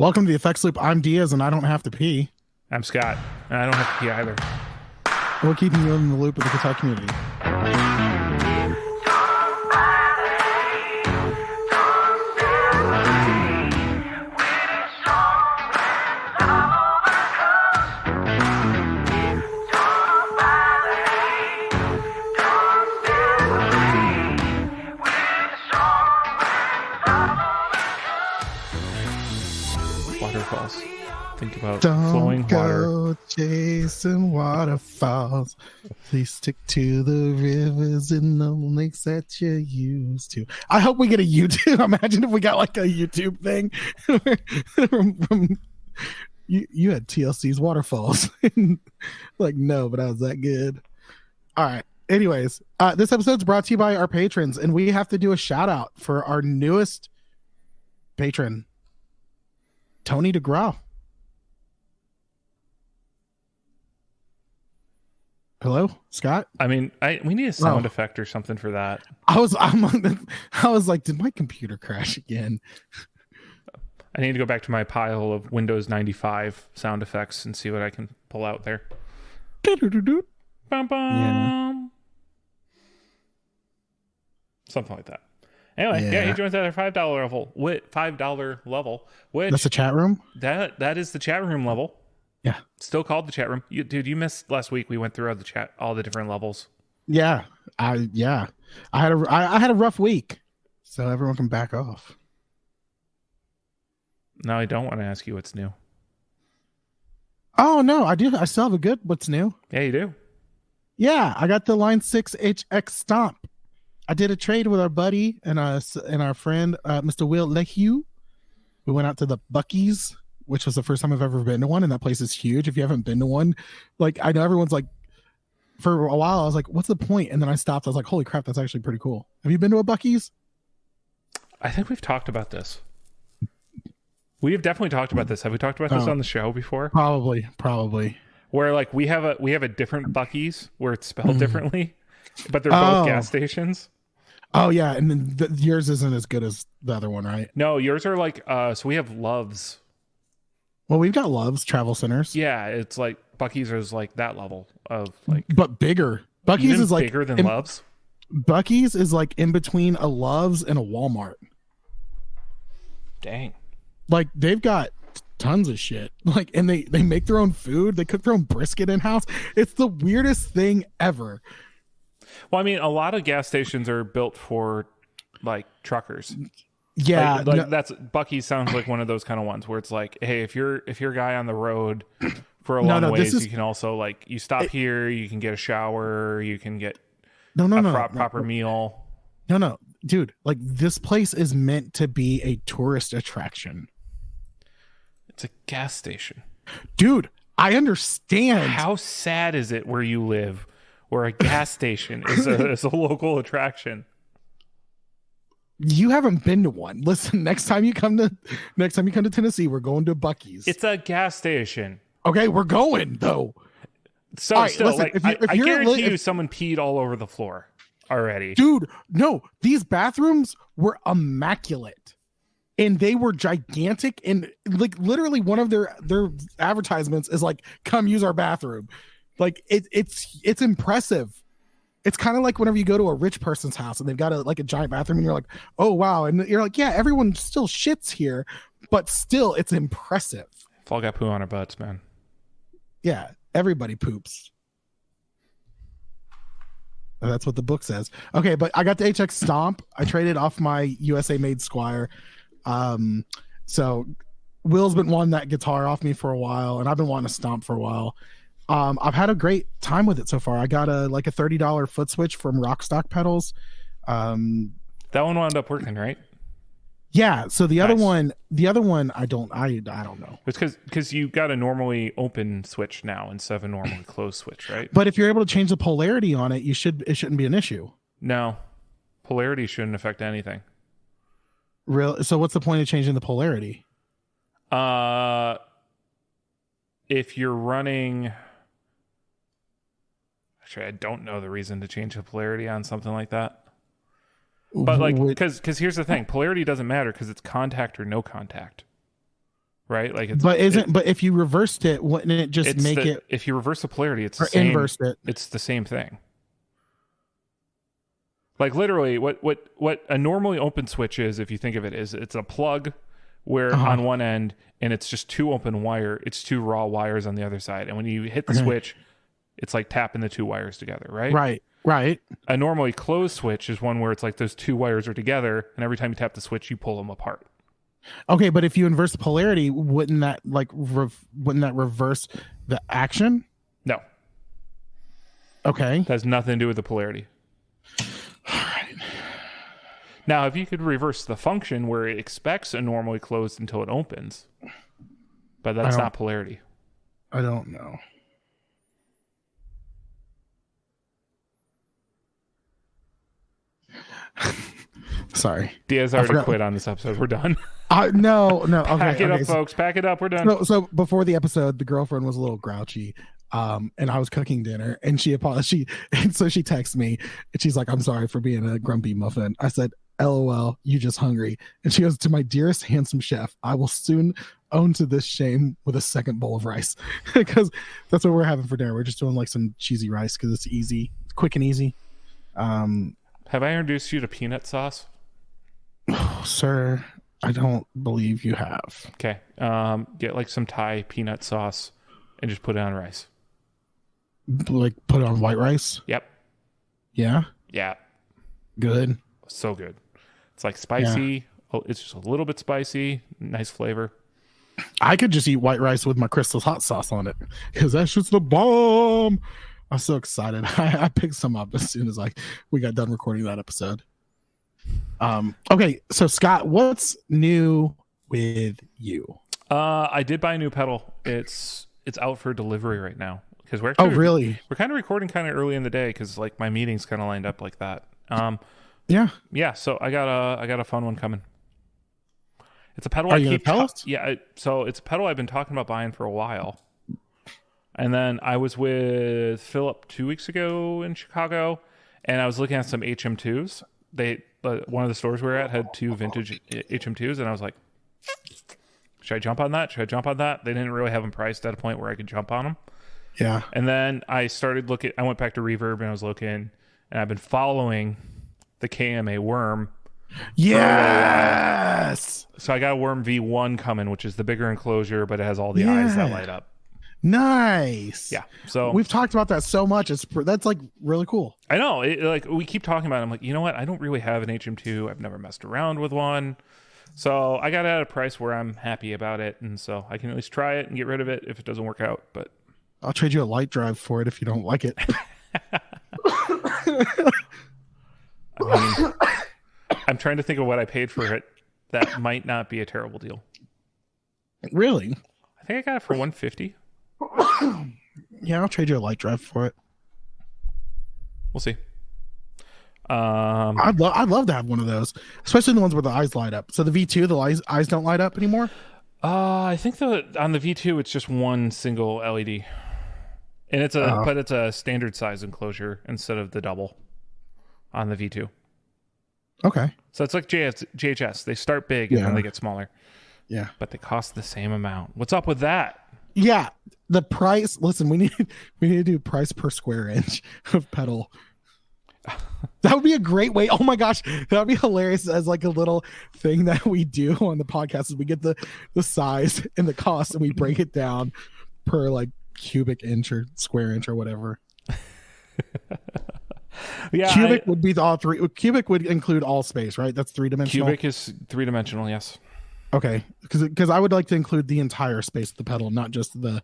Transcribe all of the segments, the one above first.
Welcome to the Effects Loop. I'm Diaz, and I don't have to pee. I'm Scott, and I don't have to pee either. We're keeping you in the loop of the guitar community. Waterfalls. Think about Don't flowing go water. chasing waterfalls. Please stick to the rivers and the lakes that you're used to. I hope we get a YouTube. Imagine if we got like a YouTube thing from you had TLC's Waterfalls. Like, no, but I was that good. All right. Anyways, this episode's brought to you by our patrons, and we have to do a shout out for our newest patron, Tony DeGraw. Hello, Scott. I mean, we need a sound effect or something for that. I was like, did my computer crash again? I need to go back to my pile of Windows 95 sound effects and see what I can pull out there. Bum, bum. Yeah. Something like that. Anyway, yeah, he joins at our $5 level. $5 level, which That's the chat room. that is the chat room level. Yeah. Still called the chat room. Dude, you missed last week. We went through all the different levels. Yeah. I had a rough week, so everyone can back off. No, I don't want to ask you what's new. Oh no, I do. I still have a good what's new. Yeah, you do. Yeah, I got the Line 6 HX Stomp. I did a trade with our buddy and our friend, Mr. Will Lehue. We went out to the Buc-ee's, which was the first time I've ever been to one, and that place is huge. If you haven't been to one, like, I know everyone's like, for a while I was like, what's the point? And then I stopped. I was like, holy crap, that's actually pretty cool. Have you been to a Buc-ee's? I think we've talked about this. We have definitely talked about this. Have we talked about this on the show before? Probably. Where like we have a different Buc-ee's where it's spelled differently, but they're both gas stations. Oh yeah, and then yours isn't as good as the other one, right? No, yours are like so we have Love's. Well, we've got Love's travel centers. Yeah, it's like Buc-ee's is like that level of like, but bigger. Buc-ee's is like bigger than Love's. Buc-ee's is like in between a Love's and a Walmart. Dang. Like, they've got tons of shit. Like, and they make their own food. They cook their own brisket in house. It's the weirdest thing ever. Well, I mean, a lot of gas stations are built for like truckers. Yeah, that's Buc-ee's sounds like one of those kind of ones where it's like, hey, if you're a guy on the road for a long ways, you can also like you stop here, you can get a shower, you can get proper meal. No, dude, like this place is meant to be a tourist attraction. It's a gas station. Dude, I understand. How sad is it where you live, where a gas station is a local attraction? You haven't been to one. Listen, next time you come to Tennessee, we're going to Buc-ee's. It's a gas station. Okay, we're going though. So right, still, listen, like, I guarantee you, someone peed all over the floor already. Dude, no, these bathrooms were immaculate. And they were gigantic, and like literally one of their advertisements is like, come use our bathroom. Like it's impressive. It's kind of like whenever you go to a rich person's house and they've got a giant bathroom and you're like, oh wow. And you're like, yeah, everyone still shits here, but still it's impressive. Fall got poo on our butts, man. Yeah, everybody poops. That's what the book says. Okay, but I got the HX Stomp. I traded off my USA made Squire. So Will's been wanting that guitar off me for a while, and I've been wanting to Stomp for a while. I've had a great time with it so far. I got a $30 foot switch from Rockstock Pedals. That one wound up working, right? Yeah. So the other one, I don't know. It's because you got a normally open switch now instead of a normally closed switch, right? But if you're able to change the polarity on it, it shouldn't be an issue. No, polarity shouldn't affect anything. Real. So what's the point of changing the polarity? If you're running, actually, I don't know the reason to change the polarity on something like that. But like, because here's the thing, polarity doesn't matter because it's contact or no contact, right? Like but if you reversed it, wouldn't it just make it? If you reverse the polarity, it's or the same. Inverse it. It's the same thing. Like literally, what a normally open switch is, if you think of it, is it's a plug where on one end, and it's just two open wire. It's two raw wires on the other side, and when you hit the switch, it's like tapping the two wires together, right? Right. A normally closed switch is one where it's like those two wires are together, and every time you tap the switch, you pull them apart. Okay, but if you inverse the polarity, wouldn't that reverse the action? No. Okay. It has nothing to do with the polarity. All right. Now, if you could reverse the function where it expects a normally closed until it opens, but that's not polarity. I don't know. Sorry. Diaz already quit on this episode. We're done. No. Okay, Pack it up, folks. Pack it up. We're done. So before the episode, the girlfriend was a little grouchy. And I was cooking dinner, and she texts me, and she's like, "I'm sorry for being a grumpy muffin." I said, "LOL, you just hungry." And she goes, "To my dearest handsome chef, I will soon own to this shame with a second bowl of rice," because that's what we're having for dinner. We're just doing like some cheesy rice because it's easy, quick and easy. Have I introduced you to peanut sauce? Oh, sir, I don't believe you have. Okay, get like some Thai peanut sauce and just put it on rice. Like put it on white rice? Yep. Yeah? Yeah. Good. So good. It's like spicy. Yeah. It's just a little bit spicy. Nice flavor. I could just eat white rice with my Crystal's hot sauce on it because that's just the bomb. I'm so excited. I picked some up as soon as we got done recording that episode. Okay, so Scott, what's new with you? I did buy a new pedal. It's out for delivery right now. Because we're really? We're kind of recording kind of early in the day because like my meetings kind of lined up like that. Yeah. So I got a fun one coming. It's a pedal. Are you gonna tell us? Yeah. So it's a pedal I've been talking about buying for a while. And then I was with Philip 2 weeks ago in Chicago, and I was looking at some HM2s. One of the stores we were at had two vintage HM2s, and I was like, should I jump on that? They didn't really have them priced at a point where I could jump on them. Yeah. And then I started looking. I went back to Reverb and I was looking, and I've been following the KMA Worm. Yes. So I got a Worm V1 coming, which is the bigger enclosure, but it has all the eyes that light up. Nice. Yeah. So we've talked about that so much. That's like really cool. I know. Like we keep talking about it. I'm like, you know what? I don't really have an HM2. I've never messed around with one. So I got it at a price where I'm happy about it, and so I can at least try it and get rid of it if it doesn't work out. But I'll trade you a light drive for it if you don't like it. I'm trying to think of what I paid for it. That might not be a terrible deal. Really? I think I got it for $150. Yeah, I'll trade you a light drive for it. We'll see. I'd love to have one of those, especially the ones where the eyes light up. So the V2, the eyes don't light up anymore? I think on the V2 it's just one single LED. And it's a standard size enclosure instead of the double on the V2. Okay. So it's like JHS. They start big and then they get smaller. Yeah. But they cost the same amount. What's up with that? Yeah. The price, listen, we need to do price per square inch of pedal. That would be a great way. Oh my gosh, that would be hilarious as like a little thing that we do on the podcast is we get the size and the cost and we break it down per like cubic inch or square inch or whatever. Yeah, cubic would be all three. Cubic would include all space, right? That's 3-dimensional. Cubic is 3-dimensional, yes. Okay, because I would like to include the entire space of the pedal, not just the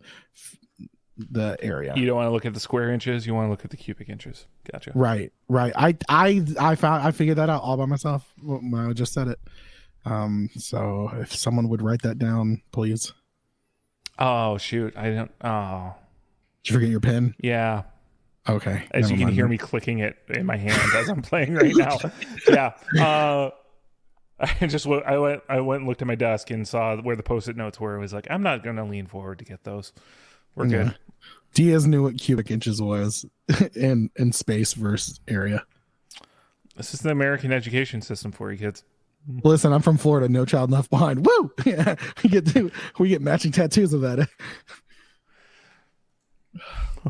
area. You don't want to look at the square inches. You want to look at the cubic inches. Gotcha. Right. I figured that out all by myself when I just said it. So if someone would write that down, please. Oh shoot! I don't. Oh, did you forget your pen? Yeah. Okay. As you can hear me clicking it in my hand as I'm playing right now. Yeah. I went and looked at my desk and saw where the Post-it notes were. It was like, I'm not going to lean forward to get those. We're good. Diaz knew what cubic inches was in space versus area. This is the American education system for you kids. Listen, I'm from Florida. No child left behind. Woo! Yeah, we get matching tattoos of that.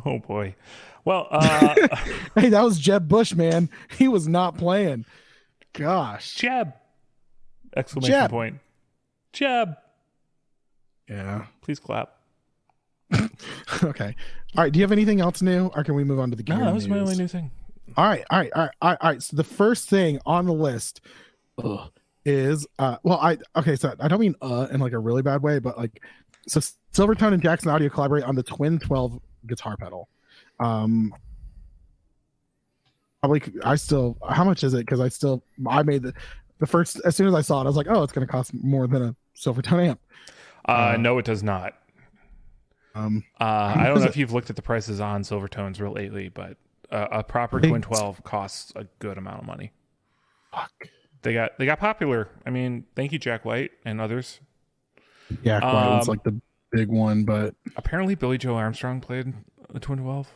Oh boy. Well, hey, that was Jeb Bush, man. He was not playing. Gosh, Jeb! Exclamation point. Jeb. Yeah. Please clap. Okay. All right. Do you have anything else new, or can we move on to the gear? No, that was my only new thing. All right. So the first thing on the list is okay. So I don't mean in like a really bad way, but like, so Silvertone and Jackson Audio collaborate on the Twin 12 guitar pedal. Probably how much is it? Because I made the first, as soon as I saw it, I was like, oh, it's going to cost more than a Silvertone amp. No, it does not. I don't know if you've looked at the prices on Silvertones real lately, but a proper Twin 12 costs a good amount of money. Fuck. They got popular. I mean, thank you, Jack White and others. Yeah, White's like the big one, but apparently Billy Joe Armstrong played a Twin 12.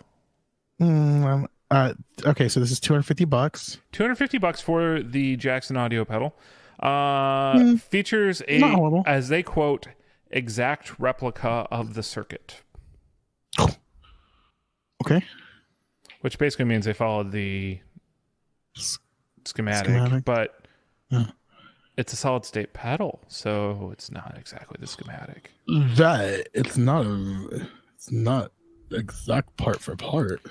Okay, so this is $250. $250 for the Jackson Audio pedal. Features as they quote, exact replica of the circuit. Okay. Which basically means they followed the schematic. But it's a solid state pedal, so it's not exactly the schematic. It's not exact part for part.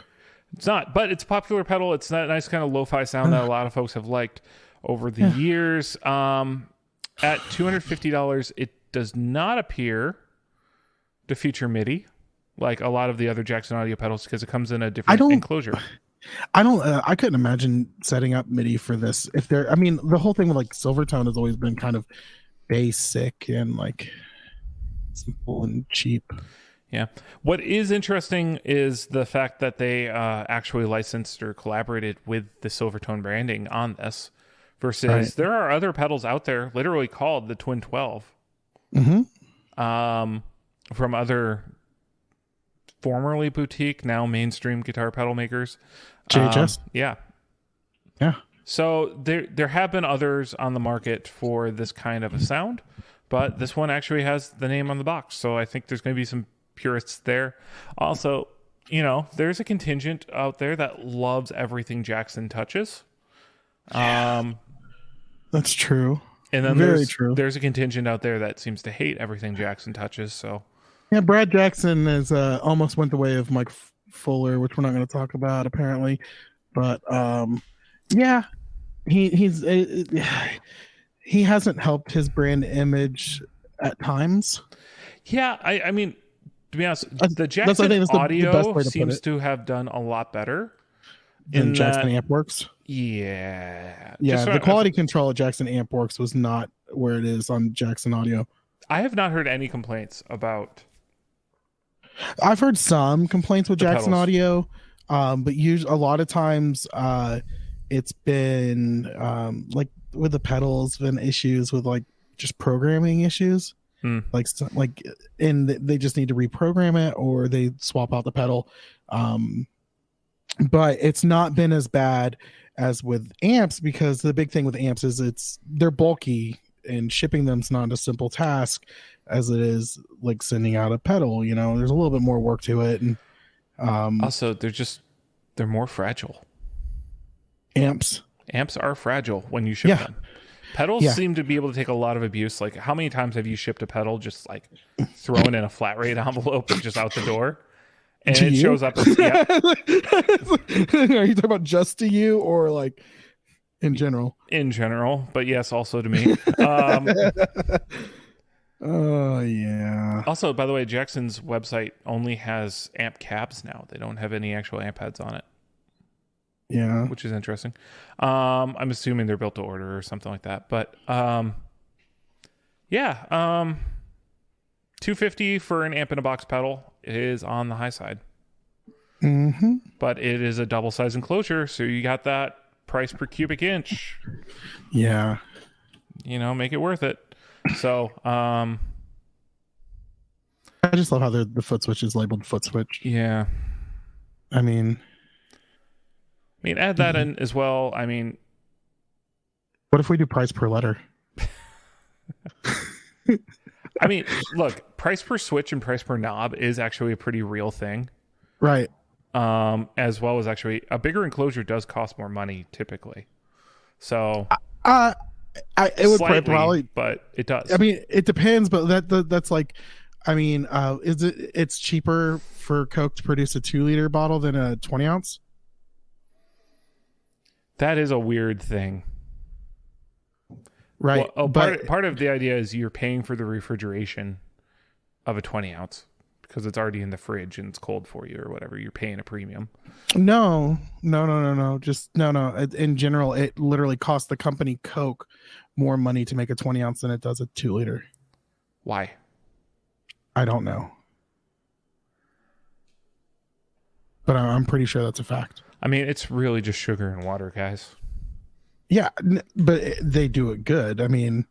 It's not, but it's a popular pedal. It's that nice kind of lo-fi sound that a lot of folks have liked over the years. At $250, it does not appear to feature MIDI like a lot of the other Jackson Audio pedals because it comes in a different enclosure. I couldn't imagine setting up MIDI for this. The whole thing with like Silvertone has always been kind of basic and like simple and cheap. Yeah. What is interesting is the fact that they actually licensed or collaborated with the Silvertone branding on this versus there are other pedals out there literally called the Twin 12 from other formerly boutique, now mainstream guitar pedal makers. JHS? Yeah. So there have been others on the market for this kind of a sound, but this one actually has the name on the box. So I think there's going to be some purists there. Also, there's a contingent out there that loves everything Jackson touches. That's true. And then there's a contingent out there that seems to hate everything Jackson touches. So yeah, Brad Jackson is almost went the way of Mike Fuller, which we're not going to talk about apparently. But yeah, he hasn't helped his brand image at times. Yeah, I mean, to be honest, the Jackson Audio seems to have done a lot better than Jackson Ampworks. Yeah. The quality control at Jackson Ampworks was not where it is on Jackson Audio. I have not heard any complaints about. I've heard some complaints with Jackson Audio, but usually a lot of times it's been like with the pedals, been issues with like just programming issues. And they just need to reprogram it or they swap out the pedal. But it's not been as bad as with amps because the big thing with amps is they're bulky and shipping them's not a simple task as it is like sending out a pedal. There's a little bit more work to it, and also they're more fragile. Amps are fragile when you ship them. Pedals seem to be able to take a lot of abuse. Like, how many times have you shipped a pedal just like thrown in a flat rate envelope and just out the door? And it shows up. Are you talking about just to you or like in general? In general, but yes, also to me. Oh, yeah. Also, by the way, Jackson's website only has amp cabs now. They don't have any actual amp heads on it. Yeah. Which is interesting. I'm assuming they're built to order or something like that. But $250 for an amp in a box pedal is on the high side. But it is a double size enclosure, so you got that price per cubic inch. Yeah. Make it worth it. So I just love how the foot switch is labeled foot switch. Yeah. I mean, add that in as well. I mean, what if we do price per letter? I mean, look, price per switch and price per knob is actually a pretty real thing. Right. As well as actually a bigger enclosure does cost more money typically. So it would probably, but it does. I mean, it depends, but that's like, I mean, it's cheaper for Coke to produce a 2-liter bottle than a 20 ounce? That is a weird thing. Right. Well, part of the idea is you're paying for the refrigeration of a 20 ounce because it's already in the fridge and it's cold for you or whatever. You're paying a premium. No. Just no. In general, it literally costs the company Coke more money to make a 20 ounce than it does a 2-liter. Why? I don't know. But I'm pretty sure that's a fact. I mean, it's really just sugar and water, guys. Yeah, but they do it good. I mean,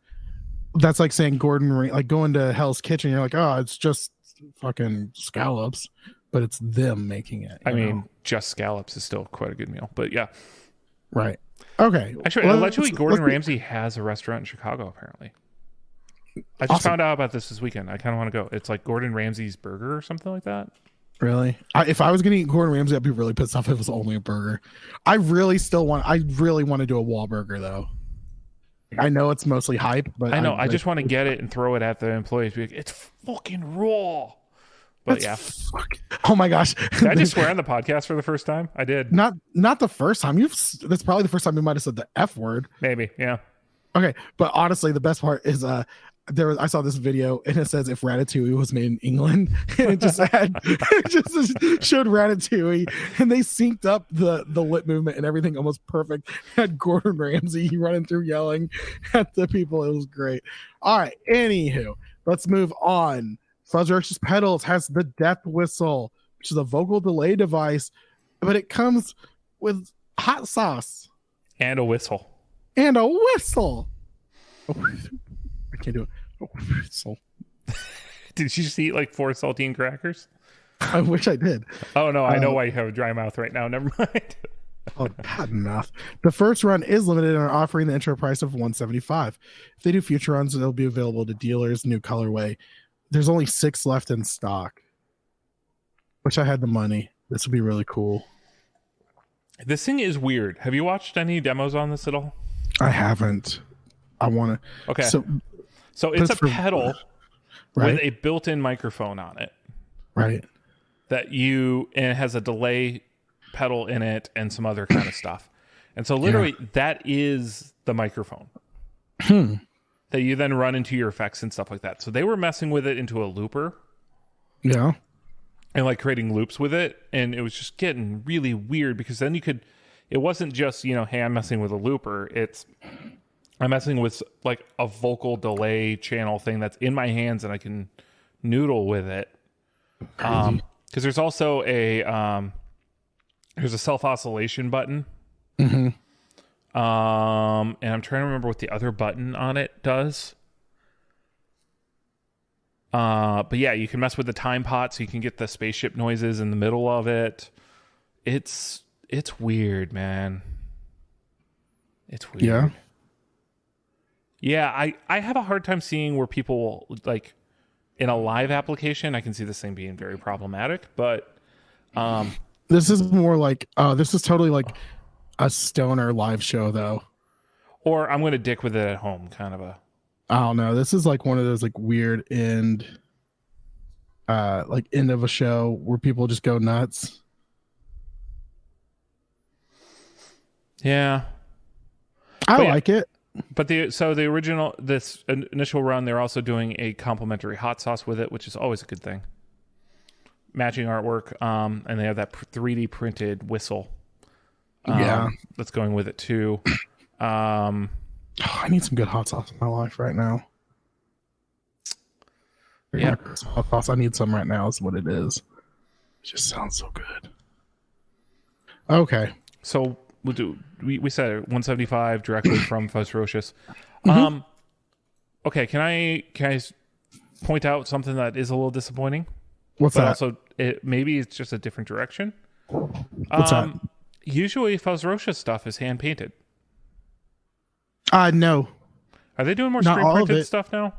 that's like saying like going to Hell's Kitchen. You're like, oh, it's just fucking scallops, but it's them making it. I mean, just scallops is still quite a good meal, but yeah. Right. Okay. Actually, allegedly, Gordon Ramsay has a restaurant in Chicago, apparently. I just found out about this weekend. I kind of want to go. It's like Gordon Ramsay's burger or something like that. Really? If I was going to eat Gordon Ramsay, I'd be really pissed off if it was only a burger. I really want to do a Wahlburger, though. I know it's mostly hype, but... I know. I just want to get it and throw it at the employees. Be like, it's fucking raw. But yeah. Oh my gosh. Did I just swear on the podcast for the first time? I did. Not the first time. That's probably the first time you might have said the F word. Maybe, yeah. Okay, but honestly, the best part is I saw this video and it says if Ratatouille was made in England, and it just showed Ratatouille, and they synced up the lip movement and everything almost perfect. Had Gordon Ramsay running through yelling at the people. It was great. All right, anywho, let's move on. Fuzzrocious Pedals has the death whistle, which is a vocal delay device, but it comes with hot sauce and a whistle. And a whistle. Oh, I can't do it. Oh, whistle. Did you just eat like 4 saltine crackers? I wish I did. Oh no, I know why you have a dry mouth right now. Never mind. Oh, bad enough. The first run is limited and are offering the intro price of $175. If they do future runs, they'll be available to dealers. New colorway. There's only 6 left in stock. Wish I had the money. This would be really cool. This thing is weird. Have you watched any demos on this at all? I haven't. I want to. Okay. So it's a pedal with a built-in microphone on it. Right. And it has a delay pedal in it and some other kind of stuff. And so literally that is the microphone. That you then run into your effects and stuff like that. So they were messing with it into a looper. Yeah. And like creating loops with it. And it was just getting really weird because then it wasn't just, hey, I'm messing with a looper. I'm messing with like a vocal delay channel thing that's in my hands and I can noodle with it. Because there's also there's a self oscillation button. Mm-hmm. And I'm trying to remember what the other button on it does. But yeah, you can mess with the time pot so you can get the spaceship noises in the middle of it. It's weird, man. It's weird. Yeah. Yeah, I have a hard time seeing where people like in a live application, I can see this thing being very problematic, but this is more like this is totally like a stoner live show though. Or I'm going to dick with it at home kind of a. I don't know. This is like one of those like weird end of a show where people just go nuts. Yeah. I like it. But this initial run, they're also doing a complimentary hot sauce with it, which is always a good thing. Matching artwork, and they have that 3D printed whistle. That's going with it too. I need some good hot sauce in my life right now. Yeah, hot sauce. I need some right now. Is what it is. It just sounds so good. Okay, so we'll do. We said 175 directly from Fuzzrocious. Okay, can I point out something that is a little disappointing? What's that? Also, maybe it's just a different direction. What's that? Usually, Fuzzrocious stuff is hand painted. No. Are they doing more Not screen all of printed it. stuff now?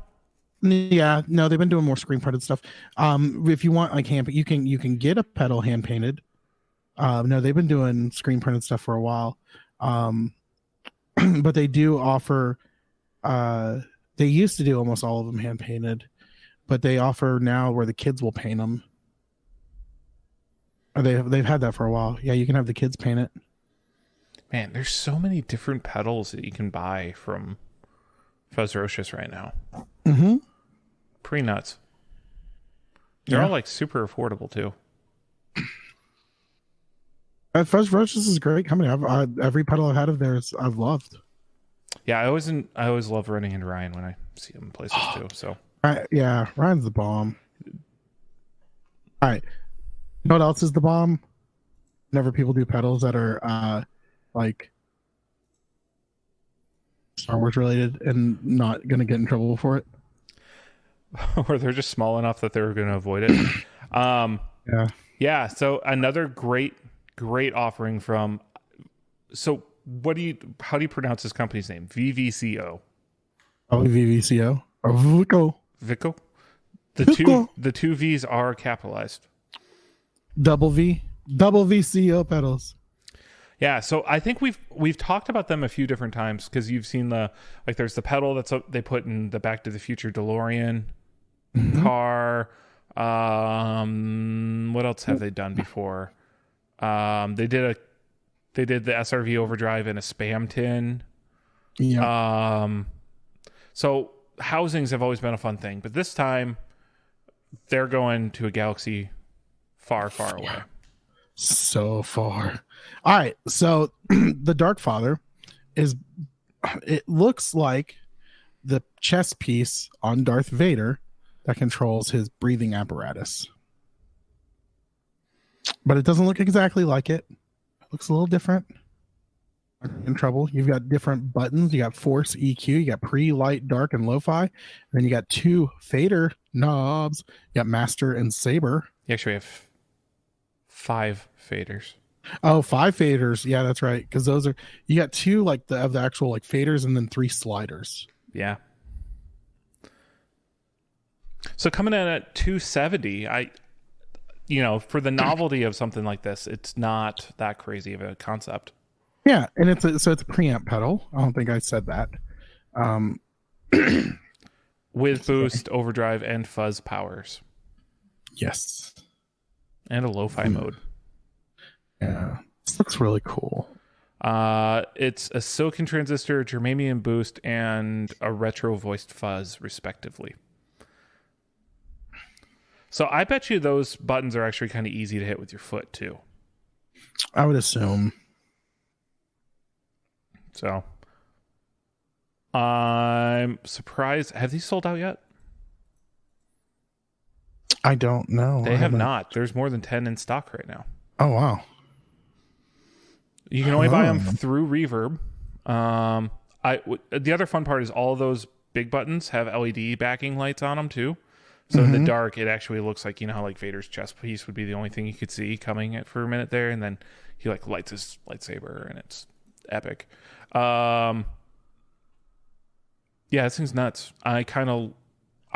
Yeah, no, they've been doing more screen printed stuff. If you want like hand, you can get a pedal hand painted. No, they've been doing screen printed stuff for a while. But they do offer. They used to do almost all of them hand painted, but they offer now where the kids will paint them. They've had that for a while. Yeah, you can have the kids paint it. Man, there's so many different pedals that you can buy from Fuzzrocious right now. Mm-hmm. Pretty nuts. They're all like super affordable too. Fuzzrocious is a great company. Every pedal I've had of theirs, I've loved. Yeah, I always love running into Ryan when I see him in places too. So yeah, Ryan's the bomb. All right, you know what else is the bomb? Whenever people do pedals that are like Star Wars related and not going to get in trouble for it. Or they're just small enough that they're going to avoid it. Yeah. So another great offering from. So how do you pronounce this company's name? VVCO. Probably VVCO or Vico. Vico. The two V's are capitalized. Double VCO pedals. Yeah, so I think we've talked about them a few different times because you've seen there's the pedal they put in the Back to the Future DeLorean car. What else have they done before? They did the SRV overdrive in a Spam tin. Yeah. So housings have always been a fun thing, but this time they're going to a galaxy far, far away. So far. All right. So the Dark Father it looks like the chest piece on Darth Vader that controls his breathing apparatus. But it doesn't look exactly like it. It looks a little different. In trouble. You've got different buttons. You got Force EQ. You got pre, light, dark, and lo-fi. And then you got 2 fader knobs. You got master and saber. You actually have 5 faders. Oh, 5 faders. Yeah, that's right. Because those are you got 2 like of the actual like faders and then 3 sliders. Yeah. So coming in at $270, for the novelty of something like this, it's not that crazy of a concept. Yeah, and it's a preamp pedal. I don't think I said that. With boost, overdrive, and fuzz powers. Yes. And a lo-fi mode. Yeah. This looks really cool. It's a silicon transistor, germanium boost, and a retro voiced fuzz, respectively. So I bet you those buttons are actually kind of easy to hit with your foot, too. I would assume. So I'm surprised. Have these sold out yet? I don't know. They have not. There's more than 10 in stock right now. Oh, wow. You can only buy them through Reverb. The other fun part is all of those big buttons have LED backing lights on them too. So in the dark, it actually looks like, how like Vader's chest piece would be the only thing you could see coming for a minute there. And then he like lights his lightsaber and it's epic. Yeah, this thing's nuts. I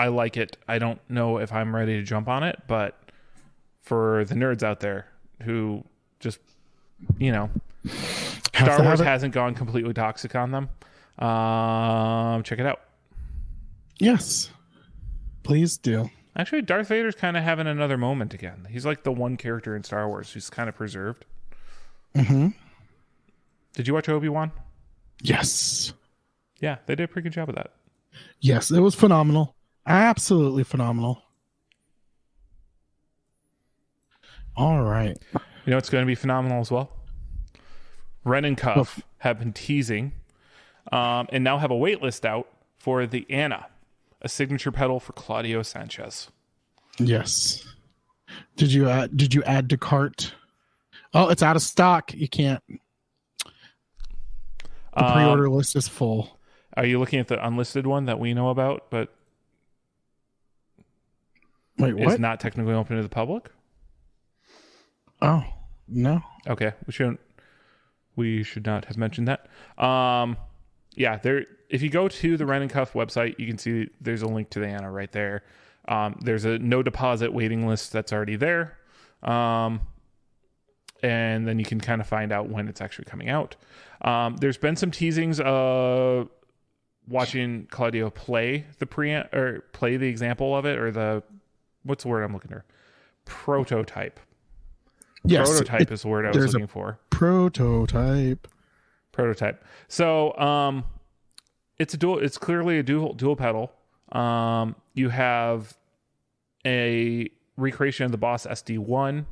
like it. I don't know if I'm ready to jump on it, but for the nerds out there who just, Star Wars hasn't gone completely toxic on them, check it out. Yes, please do. Actually, Darth Vader's kind of having another moment again. He's like the one character in Star Wars who's kind of preserved. Mm-hmm. Did you watch Obi-Wan? Yes. Yeah, they did a pretty good job of that. Yes, it was phenomenal. Absolutely phenomenal. All right. You know what's going to be phenomenal as well? Ren and Cuff have been teasing and now have a wait list out for the Anna, a signature pedal for Claudio Sanchez. Yes. Did you add to cart? Oh, it's out of stock. You can't. The pre-order list is full. Are you looking at the unlisted one that we know about, but wait, what? Is not technically open to the public? Oh, no. Okay, we should not have mentioned that. Yeah, there. If you go to the Ren and Cuff website, you can see there's a link to the Anna right there. There's a no deposit waiting list that's already there. And then you can kind of find out when it's actually coming out. There's been some teasings of watching Claudio play play the example of it, or what's the word I'm looking for? Prototype. Yes, prototype is the word I was looking for. Prototype. So it's clearly a dual pedal. You have a recreation of the Boss SD1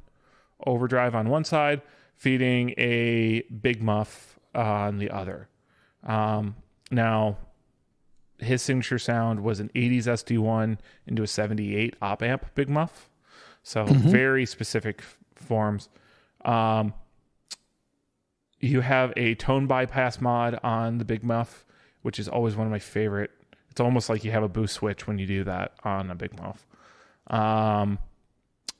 overdrive on one side, feeding a Big Muff on the other. Now, his signature sound was an 80s SD1 into a 78 op amp Big Muff. So very specific forms. You have a tone bypass mod on the Big Muff, which is always one of my favorite. It's almost like you have a boost switch when you do that on a Big Muff.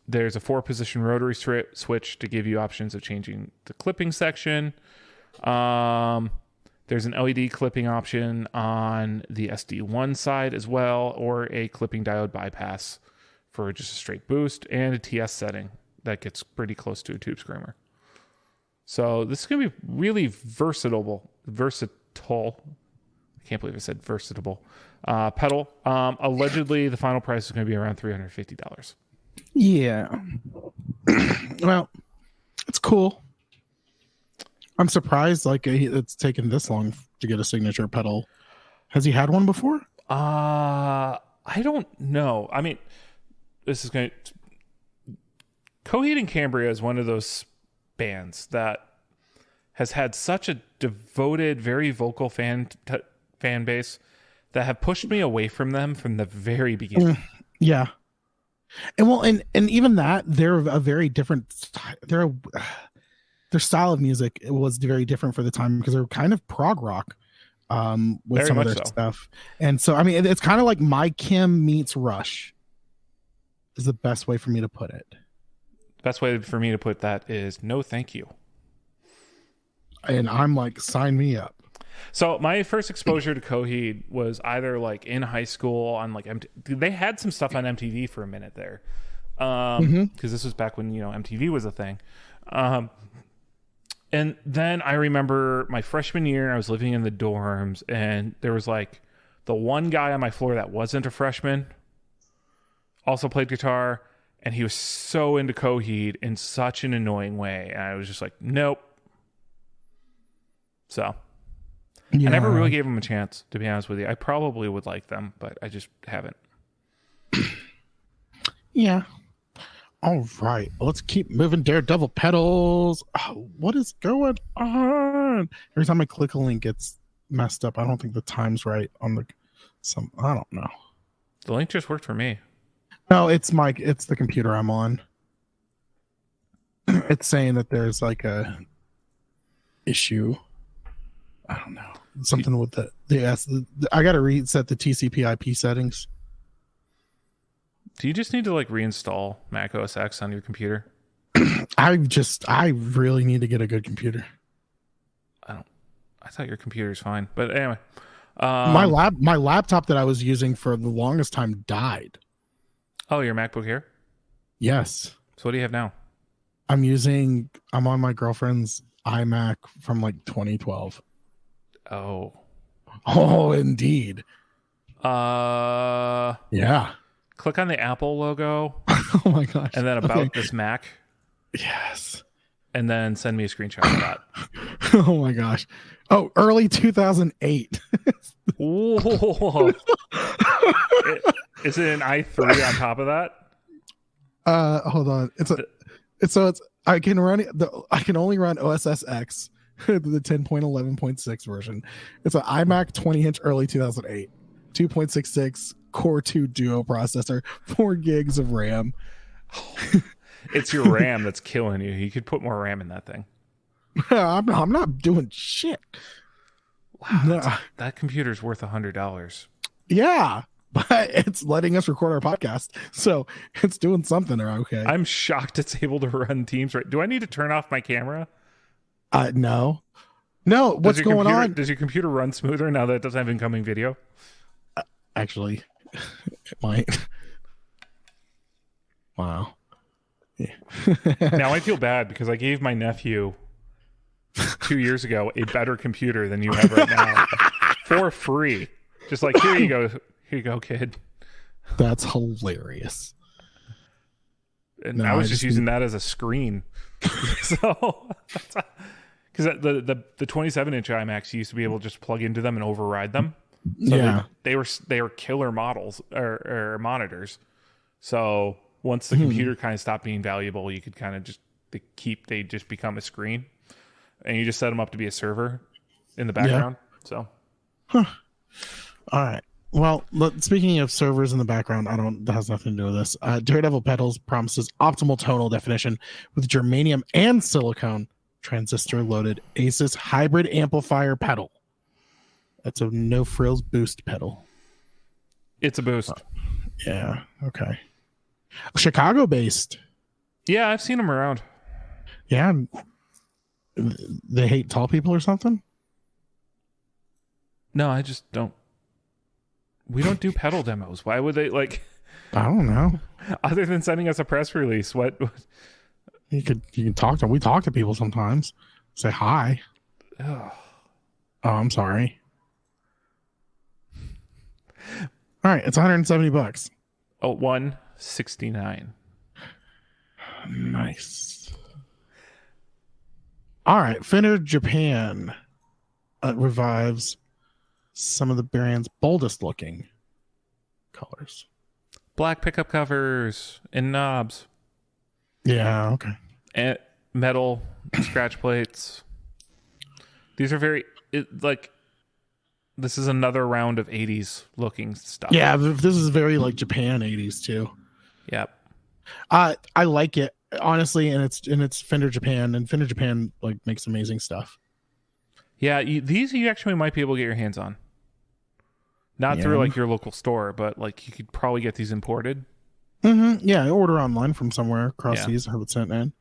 There's a 4-position rotary switch to give you options of changing the clipping section. There's an LED clipping option on the SD1 side as well, or a clipping diode bypass for just a straight boost, and a TS setting that gets pretty close to a tube screamer. So this is going to be really versatile. I can't believe I said versatile. Pedal. Allegedly, the final price is going to be around $350. Yeah. Well, it's cool. I'm surprised it's taken this long to get a signature pedal. Has he had one before? I don't know. I mean, Coheed and Cambria is one of those bands that has had such a devoted, very vocal fan base that have pushed me away from them from the very beginning. Yeah. And even that, they're a very different. Their style of music was very different for the time because they're kind of prog rock with very some of their stuff. And so, I mean, it's kind of like My Kim meets Rush is the best way for me to put it. Best way for me to put that is no thank you. And I'm like, sign me up. So my first exposure to Coheed was either like in high school on like they had some stuff on MTV for a minute there. Because this was back when, MTV was a thing. And then I remember my freshman year, I was living in the dorms, and there was like the one guy on my floor that wasn't a freshman also played guitar, and he was so into Coheed in such an annoying way. And I was just like, nope. So I never really gave him a chance, to be honest with you. I probably would like them, but I just haven't. Yeah. All right. Let's keep moving. Daredevil pedals. Oh, what is going on? Every time I click a link, it's messed up. I don't think the time's right on I don't know. The link just worked for me. No, it's the computer I'm on. It's saying that there's like a issue. I don't know. Something with I got to reset the TCP/IP settings. Do you just need to like reinstall Mac OS X on your computer? I really need to get a good computer. I thought your computer's fine, but anyway. My laptop that I was using for the longest time died. Oh, your MacBook Air? Yes. So what do you have now? I'm on my girlfriend's iMac from like 2012. Oh, indeed. Yeah. Click on the Apple logo. Oh my gosh. And then about this Mac. Yes. And then send me a screenshot of that. Oh my gosh. Oh, early 2008. Whoa. Is it an i3 on top of that? Hold on. I can only run OSS X, the 10.11.6 version. It's an iMac 20-inch early 2008, 2.66 Core 2 Duo processor, 4 gigs of RAM. It's your RAM that's killing you. You could put more RAM in that thing. I'm not doing shit. Wow, no. That computer's worth $100. Yeah, but it's letting us record our podcast, so it's doing something. Okay. I'm shocked it's able to run Teams. Right? Do I need to turn off my camera? No. No, what's going on? Does your computer run smoother now that it doesn't have incoming video? Actually, it might. Wow. Yeah. Now I feel bad because I gave my nephew 2 years ago a better computer than you have right now for free. Just like, here you go, kid. That's hilarious. And I was just using that as a screen. So, because the 27-inch iMacs used to be able to just plug into them and override them. So they were killer models or monitors. So once the computer kind of stopped being valuable, you could kind of just they just become a screen, and you just set them up to be a server in the background. So, all right. Well, speaking of servers in the background, that has nothing to do with this. Daredevil Pedals promises optimal tonal definition with germanium and silicone transistor-loaded Asus hybrid amplifier pedal. That's a no-frills boost pedal. It's a boost. Yeah, okay. Chicago-based. Yeah, I've seen them around. Yeah. They hate tall people or something? No, I just don't. We don't do pedal demos. Why would they I don't know. Other than sending us a press release, what? You can talk to. We talk to people sometimes. Say hi. Ugh. Oh, I'm sorry. All right, it's $170. Oh, $169. Nice. All right, Fender Japan revives some of the brand's boldest looking colors. Black pickup covers and knobs. Yeah, okay. And metal scratch plates. These are this is another round of 80s looking stuff. Yeah, this is very Japan 80s too. Yep. I like it honestly, and it's Fender Japan, and Fender Japan makes amazing stuff. Yeah, these you actually might be able to get your hands on. Not through your local store, but you could probably get these imported. Mm-hmm. Yeah, order online from somewhere across seas, have it sent in.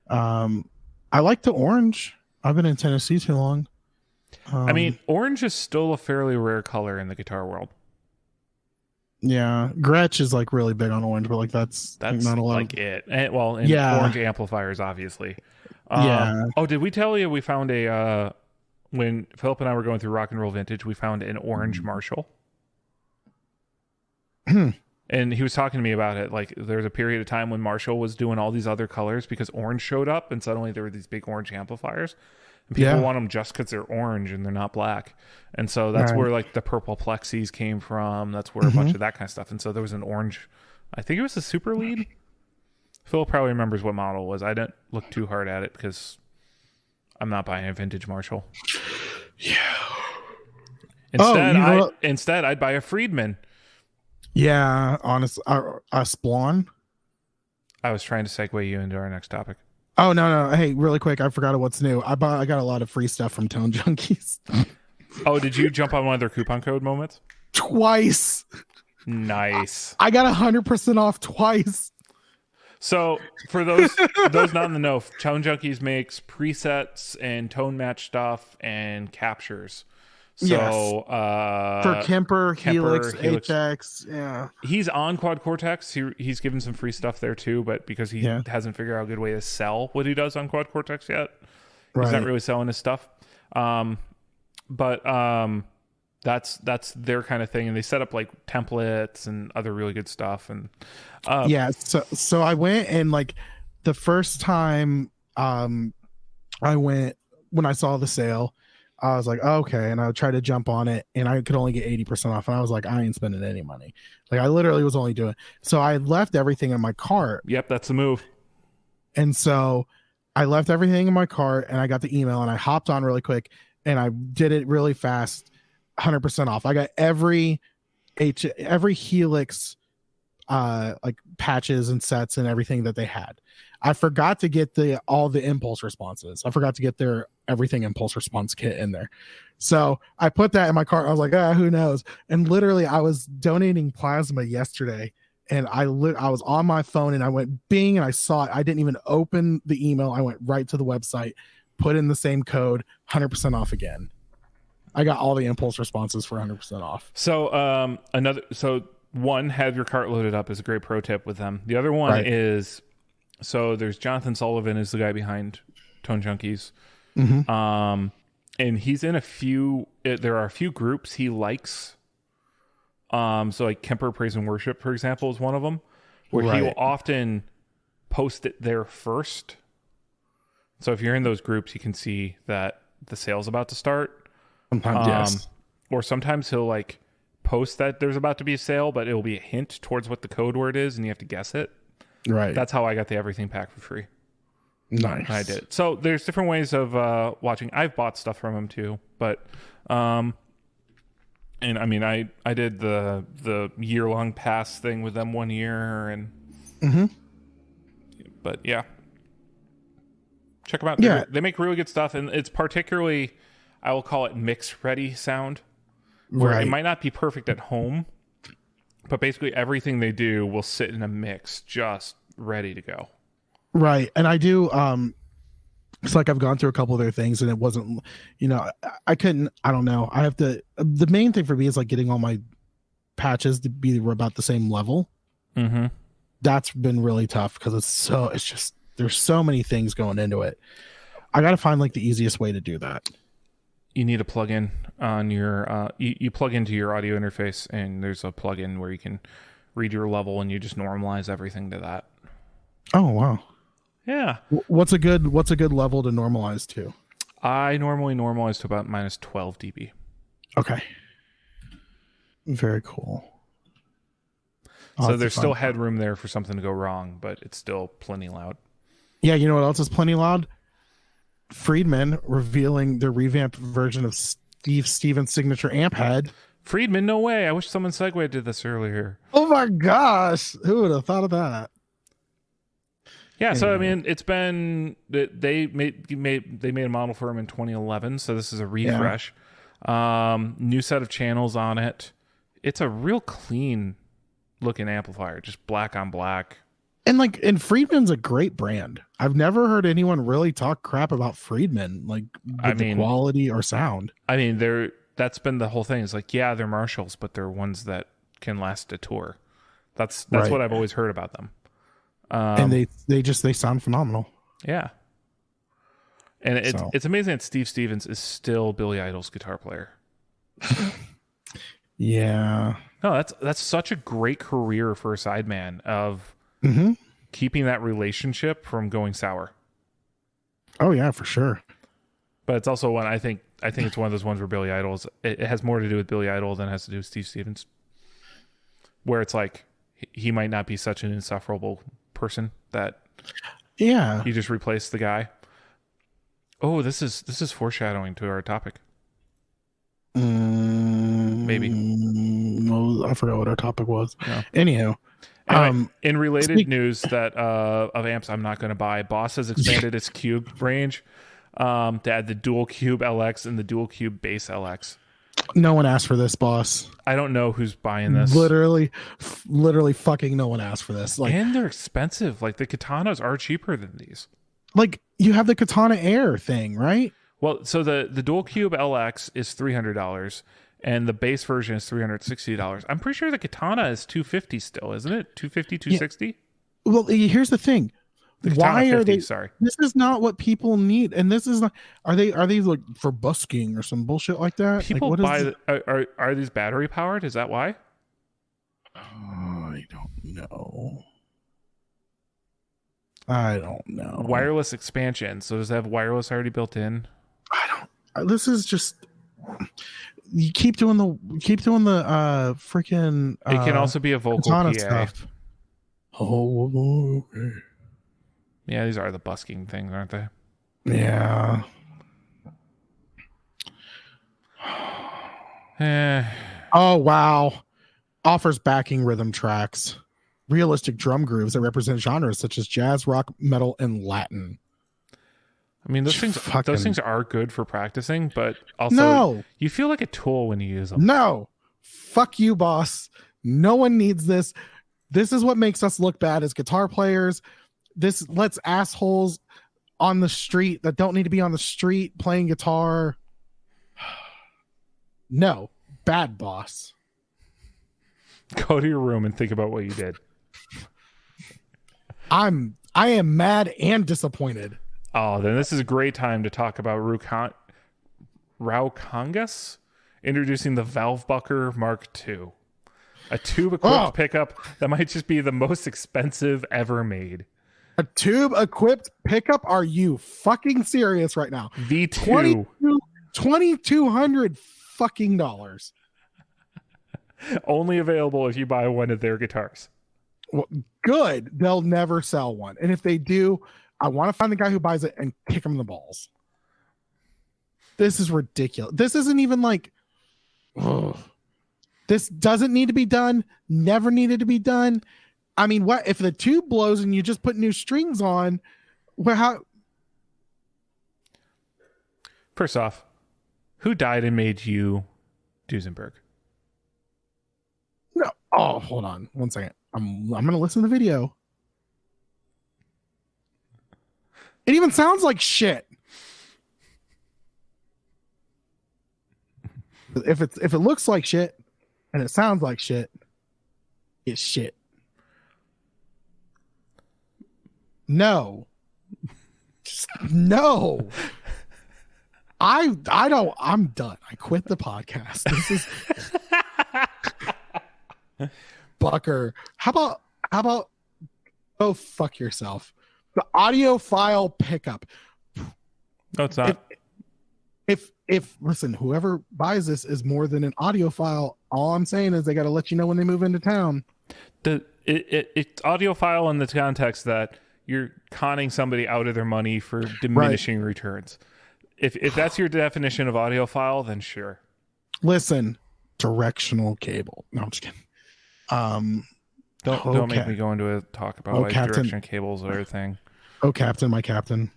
I like the orange. I've been in Tennessee too long. I mean, orange is still a fairly rare color in the guitar world. Yeah, Gretsch is really big on orange, but that's not a lot. It. And, orange amplifiers, obviously. Yeah. Oh, did we tell you we found when Philip and I were going through Rock and Roll Vintage, we found an orange Marshall. And he was talking to me about it. There was a period of time when Marshall was doing all these other colors because orange showed up, and suddenly there were these big orange amplifiers. And people want them just because they're orange and they're not black. And so that's where the purple plexis came from. That's where a bunch of that kind of stuff. And so there was an orange, I think it was a Super Lead. Phil probably remembers what model it was. I didn't look too hard at it because I'm not buying a vintage Marshall. Yeah. Instead, I'd buy a Friedman. Yeah, honestly, a Splawn. I was trying to segue you into our next topic. Oh no! Hey, really quick, I forgot what's new. I got a lot of free stuff from Tone Junkies. Oh, did you jump on one of their coupon code moments? Twice. Nice. I got 100% off twice. So for those not in the know, Tone Junkies makes presets and tone match stuff and captures. So for Kemper, Helix, Apex, yeah. He's on Quad Cortex. He's given some free stuff there too, but because he hasn't figured out a good way to sell what he does on Quad Cortex yet, he's not really selling his stuff. But that's their kind of thing, and they set up templates and other really good stuff. And so I went, and the first time I went, when I saw the sale, I was like, oh, okay. And I tried to jump on it, and I could only get 80% off. And I was like, I ain't spending any money. I literally was only doing. So I left everything in my cart. Yep, that's the move. And so I left everything in my cart, and I got the email, and I hopped on really quick, and I did it really fast, 100% off. I got every Helix patches and sets and everything that they had. I forgot to get all the impulse responses. I forgot to get their everything impulse response kit in there. So I put that in my cart. I was like, who knows? And literally I was donating plasma yesterday, and I was on my phone, and I went bing, and I saw it. I didn't even open the email. I went right to the website, put in the same code, 100% off again. I got all the impulse responses for 100% off. So one, have your cart loaded up is a great pro tip with them. The other one is, so there's Jonathan Sullivan is the guy behind Tone Junkies. Mm-hmm. And he's in there are a few groups he likes. So like Kemper Praise and Worship, for example, is one of them, where he will often post it there first. So if you're in those groups, you can see that the sale's about to start. Sometimes, yes. Or sometimes he'll like post that there's about to be a sale, but it'll be a hint towards what the code word is, and you have to guess it. Right. That's how I got the everything pack for free. Nice. I did. So there's different ways of watching. I've bought stuff from him too, but and I mean I did the year-long pass thing with them 1 year, and but yeah, check them out. Yeah, they make really good stuff, and it's particularly, I will call it mix ready sound, where it might not be perfect at home, but basically everything they do will sit in a mix just ready to go. Right. And I do, it's like I've gone through a couple of their things and it wasn't, I don't know. I have to, the main thing for me is like getting all my patches to be about the same level. Mm-hmm. That's been really tough because it's just, there's so many things going into it. I got to find like the easiest way to do that. You need a plug-in on your, you plug into your audio interface, and there's a plug-in where you can read your level and you just normalize everything to that. Oh, wow. Yeah. What's a good level to normalize to? I normally normalize to about minus 12 dB. Okay. Very cool. So there's still headroom there for something to go wrong, but it's still plenty loud. Yeah, you know what else is plenty loud? Friedman revealing the revamped version of Steve Stevens' signature amp head. Friedman, no way. I wish someone segued did this earlier. Oh my gosh. Who would have thought of that? Yeah, so I mean, it's been they made a model for him in 2011, so this is a refresh. Yeah. New set of channels on it. It's a real clean looking amplifier, just black on black. And Friedman's a great brand. I've never heard anyone really talk crap about Friedman, like the quality or sound. I mean, that's been the whole thing. It's like, yeah, they're Marshalls, but they're ones that can last a tour. That's what I've always heard about them. And they sound phenomenal. Yeah. And it's amazing that Steve Stevens is still Billy Idol's guitar player. Yeah. No, that's such a great career for a sideman of keeping that relationship from going sour. Oh yeah, for sure. But it's also one I think it's one of those ones where Billy Idol's, it has more to do with Billy Idol than it has to do with Steve Stevens. Where it's like he might not be such an insufferable person that you just replace the guy. Oh, this is foreshadowing to our topic. Maybe. No, I forgot what our topic was. No. Anyhow, anyway, in related news that of amps I'm not going to buy, Boss has expanded its cube range to add the dual cube LX and the dual cube bass LX. No one asked for this, Boss. I don't know who's buying this. Literally fucking no one asked for this. Like, and they're expensive. Like the Katanas are cheaper than these. Like you have the Katana Air thing, right? Well, so the dual cube LX is $300 and the base version is $360. I'm pretty sure the Katana is $250 still, isn't it? $250, $260? Yeah. Well, here's the thing. Why are they? Sorry, this is not what people need, and this is not. Are they like for busking or some bullshit like that? People like, buy. Are these battery powered? Is that why? I don't know. Wireless expansion. So does it have wireless already built in? I don't. This is just. You keep doing the freaking. It can also be a vocal PA stuff. Oh, okay. Yeah, these are the busking things, aren't they? Yeah. Oh, wow. Offers backing rhythm tracks. Realistic drum grooves that represent genres such as jazz, rock, metal, and Latin. I mean, those things are good for practicing, but also you feel like a tool when you use them. No. Fuck you, boss. No one needs this. This is what makes us look bad as guitar players. This lets assholes on the street that don't need to be on the street playing guitar. No, bad boss. Go to your room and think about what you did. I am mad and disappointed. Oh, then this is a great time to talk about Raukangas introducing the Valve Bucker Mark II. A tube-equipped pickup that might just be the most expensive ever made. A tube-equipped pickup? Are you fucking serious right now? V2. $2,200 fucking dollars. Only available if you buy one of their guitars. Well, good. They'll never sell one. And if they do, I want to find the guy who buys it and kick him in the balls. This is ridiculous. This isn't even like... Ugh. This doesn't need to be done. Never needed to be done. I mean, what if the tube blows and you just put new strings on? Well, how? First off, who died and made you Duesenberg? No. Oh, hold on 1 second. I'm gonna listen to the video. It even sounds like shit. If it looks like shit and it sounds like shit, it's shit. No. Just no. I'm done. I quit the podcast. This is Bucker. How about go fuck yourself? The audio file pickup. No, it's not. If listen, whoever buys this is more than an audio file, all I'm saying is they got to let you know when they move into town. It's audio file in the context that you're conning somebody out of their money for diminishing returns. If that's your definition of audio file, then sure. Listen, directional cable. No, I'm just kidding. Don't make me go into a talk about why directional cables are a thing. Oh, Captain, my Captain.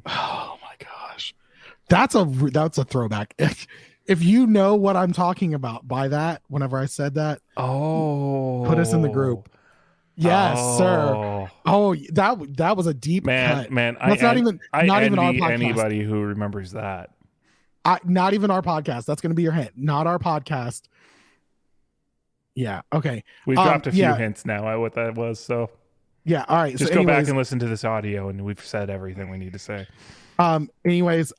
Oh my gosh, that's a throwback. If you know what I'm talking about by that, whenever I said that, put us in the group. Yes, sir. Oh, that was a deep cut. Man, that's not even our podcast. Anybody who remembers that. Not even our podcast. That's going to be your hint. Not our podcast. Yeah. Okay. We've dropped a few hints now at what that was. So yeah. All right. Just go back and listen to this audio, and we've said everything we need to say. Anyways,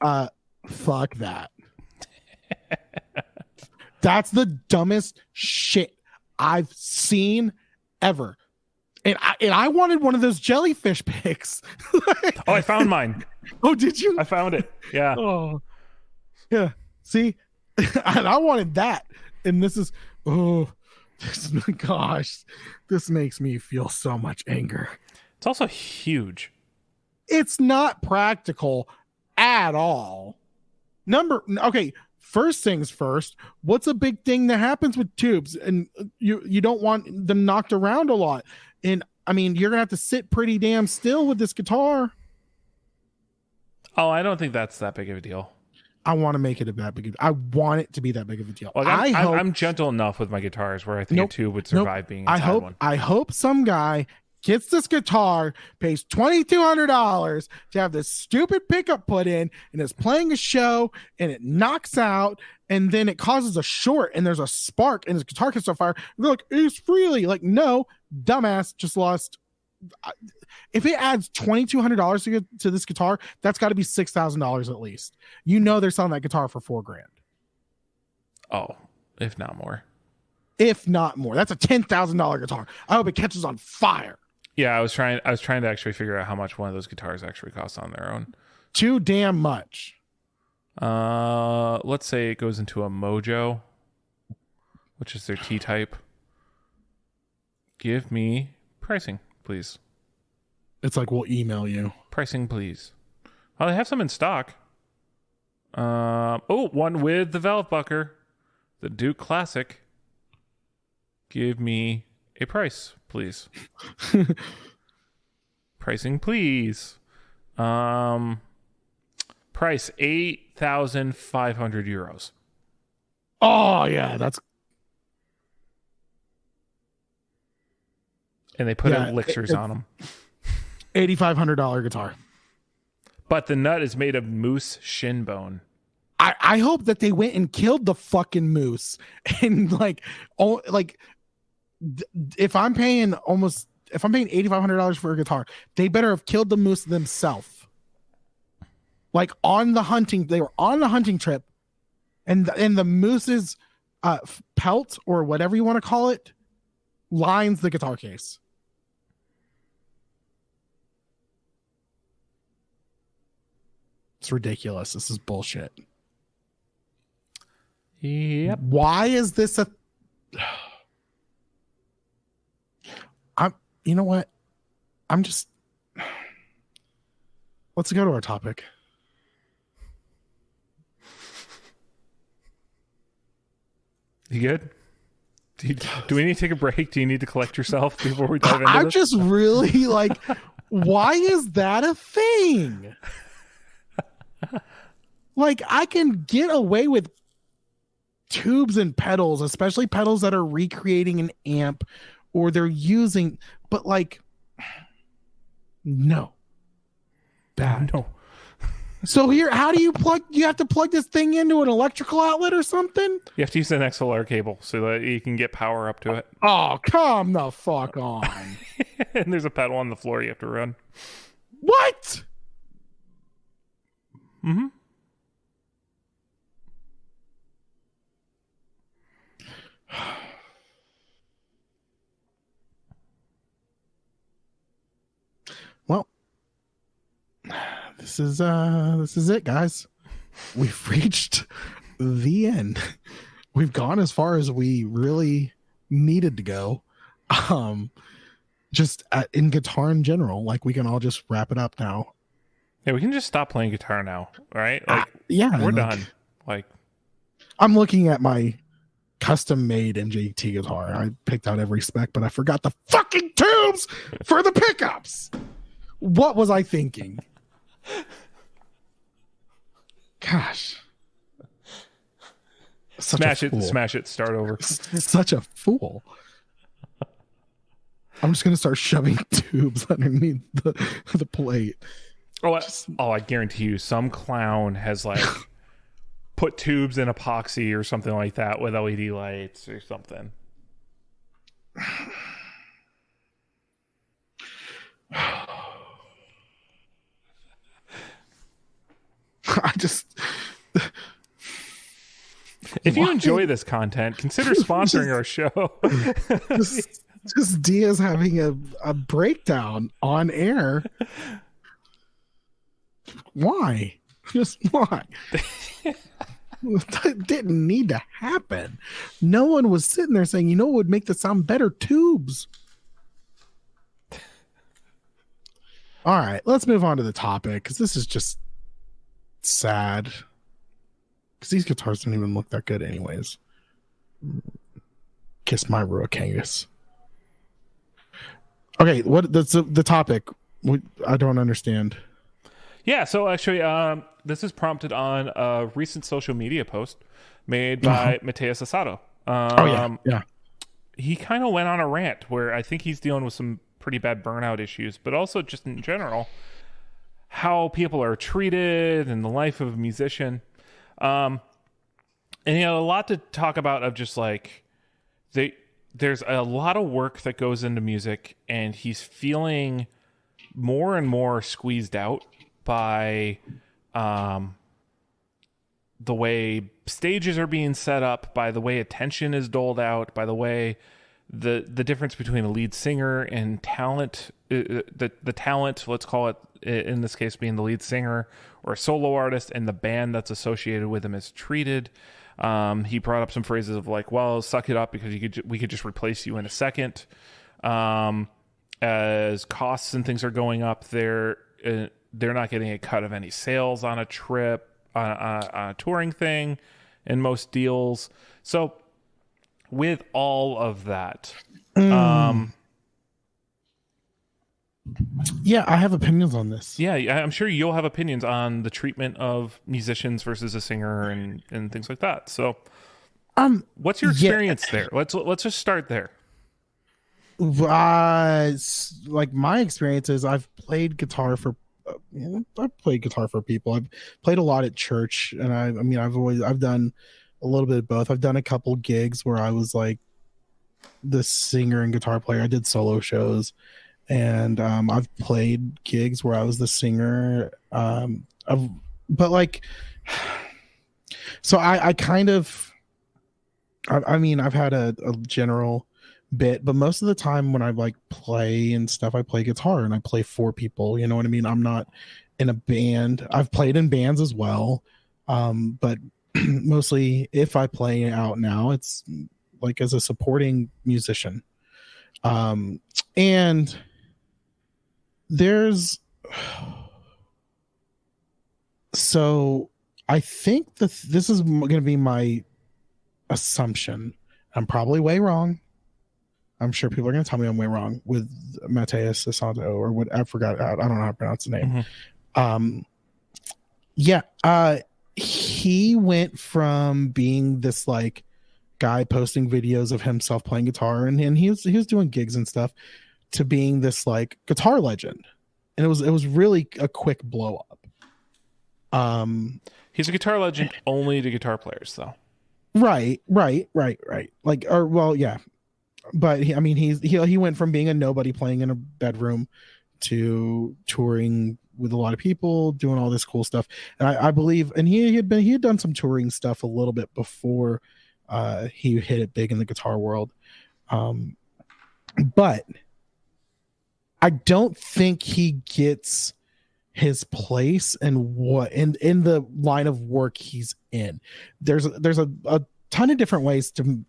fuck that. That's the dumbest shit I've seen ever. And I wanted one of those jellyfish picks. Oh, I found mine. Oh, did you? I found it. Yeah. Oh, yeah. See, and I wanted that. And this is, gosh, this makes me feel so much anger. It's also huge. It's not practical at all. Okay. First things first, what's a big thing that happens with tubes? And you don't want them knocked around a lot. And I mean, you're gonna have to sit pretty damn still with this guitar. Oh, I don't think that's that big of a deal. I want to make it that big. I want it to be that big of a deal. Like I'm gentle enough with my guitars where I think a tube would survive being inside one. I hope some guy gets this guitar, pays $2,200 to have this stupid pickup put in, and is playing a show, and it knocks out, and then it causes a short, and there's a spark, and his guitar catches on fire. They're like, Ace Frehley. Like, no, dumbass, just lost. If it adds $2,200 to this guitar, that's got to be $6,000 at least. You know they're selling that guitar for $4,000. Oh, if not more. If not more. That's a $10,000 guitar. I hope it catches on fire. Yeah, I was trying to actually figure out how much one of those guitars actually costs on their own. Too damn much. Let's say it goes into a Mojo, which is their T-type. Give me pricing, please. It's like, we'll email you. Pricing, please. Oh, they have some in stock. One with the Valve Bucker, the Duke Classic. Give me a price, please. Pricing, please. Price 8,500 euros. Oh yeah, that's. And they put elixirs on them. $8,500 guitar. But the nut is made of moose shin bone. I hope that they went and killed the fucking moose and if I'm paying $8,500 for a guitar, they better have killed the moose themselves. Like they were on the hunting trip, and the moose's pelt or whatever you want to call it lines the guitar case. It's ridiculous. This is bullshit. Yep. Why is this you know what? Let's go to our topic. You good? Do we need to take a break? Do you need to collect yourself before we dive into this? I'm just really why is that a thing? I can get away with tubes and pedals, especially pedals that are recreating an amp or they're using, but no. Bad. No. So here, how do you have to plug this thing into an electrical outlet or something? You have to use an XLR cable so that you can get power up to it. Oh, come the fuck on. And there's a pedal on the floor you have to run. What? Mm-hmm. Well, this is it, guys. We've reached the end. We've gone as far as we really needed to go. Just in guitar in general, we can all just wrap it up now. Yeah, we can just stop playing guitar now, right? Yeah, we're done. I'm looking at my custom-made NJT guitar. I picked out every spec, but I forgot the fucking tubes for the pickups. What was I thinking? Gosh. Smash it, start over. Such a fool. I'm just going to start shoving tubes underneath the plate. I guarantee you some clown has put tubes in epoxy or something like that with LED lights or something. If you enjoy this content, consider sponsoring our show. just Diaz having a breakdown on air. Why? Just why? That didn't need to happen. No one was sitting there saying, what would make the sound better? Tubes. All right, let's move on to the topic because this is just sad. Because these guitars don't even look that good anyways. Kiss my Ruakangas. Okay, that's the topic. I don't understand. Yeah, so actually, this is prompted on a recent social media post made by Mateus Asado. Yeah. He kind of went on a rant where I think he's dealing with some pretty bad burnout issues, but also just in general, how people are treated in the life of a musician. And he had a lot to talk about of just there's a lot of work that goes into music, and he's feeling more and more squeezed out by the way stages are being set up, by the way attention is doled out, by the way the difference between a lead singer and talent, the talent, let's call it in this case being the lead singer or a solo artist, and the band that's associated with him is treated. He brought up some phrases of well, suck it up because we could just replace you in a second. As costs and things are going up, they're not getting a cut of any sales on a trip, on a touring thing in most deals. So with all of that, yeah, I have opinions on this. Yeah, I'm sure you'll have opinions on the treatment of musicians versus a singer and things like that. So, what's your experience there? Let's just start there. Like my experience is I've played guitar for I've played guitar for people. I've played a lot at church, and I mean I've done a little bit of both. I've done a couple gigs where I was like the singer and guitar player. I did solo shows, and I've played gigs where I was the singer. But like, so I kind of, I mean, I've had a general bit, but most of the time when I like play and stuff, I play guitar and I play for people. You know what I mean? I'm not in a band. I've played in bands as well, but mostly if I play out now, it's like as a supporting musician. And there's so I think this is going to be my assumption. I'm probably way wrong. I'm sure people are going to tell me I'm way wrong with Mateus Assanto or what. I forgot. I don't know how to pronounce the name. Mm-hmm. He went from being this like guy posting videos of himself playing guitar, and he was doing gigs and stuff, to being this like guitar legend, and it was really a quick blow up. He's a guitar legend only to guitar players, though. Right. Like, or well, yeah. But he went from being a nobody playing in a bedroom to touring with a lot of people, doing all this cool stuff. And I believe, and he had done some touring stuff a little bit before he hit it big in the guitar world. But I don't think he gets his place and what in the line of work he's in. There's a ton of different ways to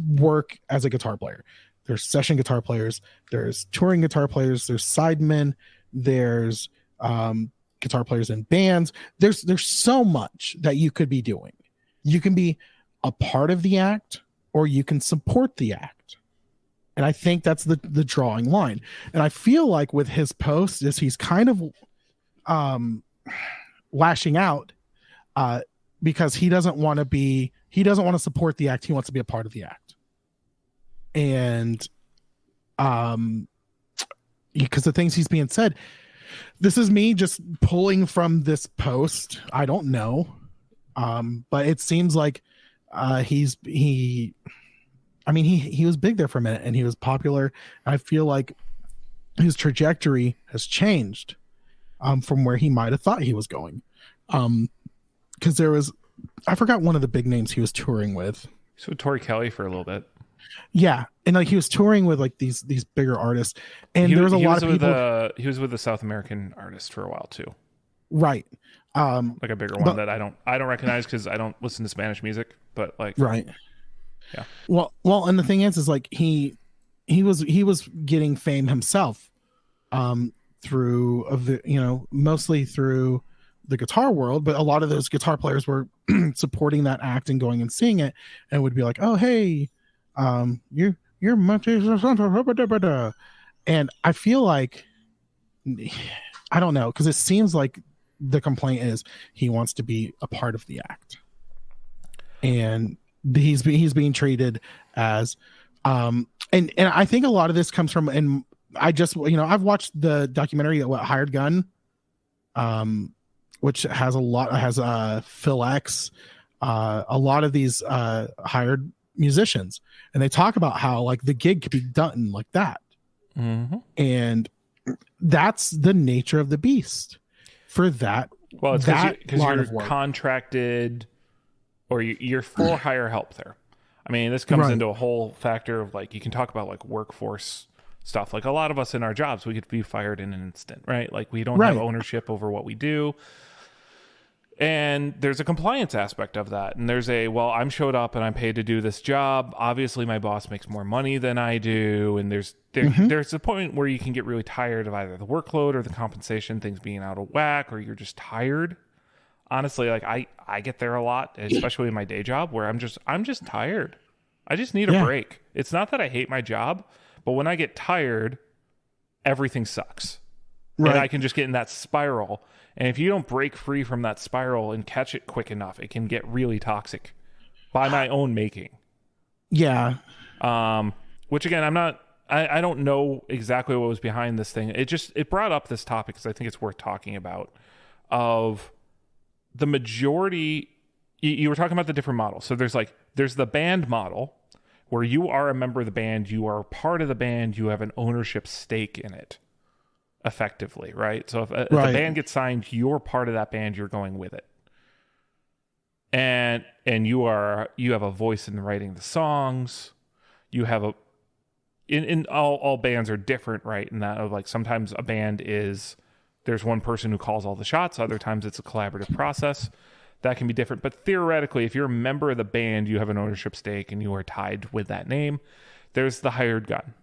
work as a guitar player. There's session guitar players, there's touring guitar players, there's sidemen, there's guitar players in bands. There's so much that you could be doing. You can be a part of the act, or you can support the act. And I think that's the drawing line. And I feel like with his posts is he's kind of lashing out because he doesn't want to support the act. He wants to be a part of the act. And because the things he's being said, this is me just pulling from this post. I don't know. But it seems like he was big there for a minute and he was popular. I feel like his trajectory has changed from where he might have thought he was going. Because I forgot one of the big names he was touring with. So Tori Kelly for a little bit. Yeah, and like he was touring with like these bigger artists, and there was a lot of people. He was with a South American artist for a while too. Right. Like a bigger one that I don't recognize because I don't listen to Spanish music. But like, right. Yeah. Well, and the thing is like he was getting fame himself, through mostly through the guitar world, but a lot of those guitar players were supporting that act and going and seeing it, and would be like, oh hey, you're much, and I feel like, I don't know, because it seems like the complaint is he wants to be a part of the act, and he's being treated as and I think a lot of this comes from, and I just I've watched the documentary Hired Gun, which has Phil X, a lot of these hired musicians, and they talk about how like the gig could be done like that. Mm-hmm. And that's the nature of the beast for that. Well, it's because you're contracted, or you're for hire help there. I mean, this comes into a whole factor of like, you can talk about like workforce stuff. Like a lot of us in our jobs, we could be fired in an instant, right? Like we don't have ownership over what we do. And there's a compliance aspect of that. And there's I'm showed up and I'm paid to do this job. Obviously my boss makes more money than I do. And there's a point where you can get really tired of either the workload or the compensation, things being out of whack, or you're just tired. Honestly, like I get there a lot, especially in my day job, where I'm just tired. I just need a break. It's not that I hate my job, but when I get tired, everything sucks. Right. And I can just get in that spiral. And if you don't break free from that spiral and catch it quick enough, it can get really toxic by my own making. Yeah. Which again, I'm not I don't know exactly what was behind this thing. It brought up this topic because I think it's worth talking about. Of the majority, you were talking about the different models. So there's the band model where you are a member of the band, you are part of the band, you have an ownership stake in it, effectively, right? So if the band gets signed, you're part of that band, you're going with it. And you have a voice in writing the songs. You have in all bands are different, right? In that of like sometimes a band there's one person who calls all the shots, other times it's a collaborative process. That can be different. But theoretically, if you're a member of the band, you have an ownership stake and you are tied with that name. There's the hired gun,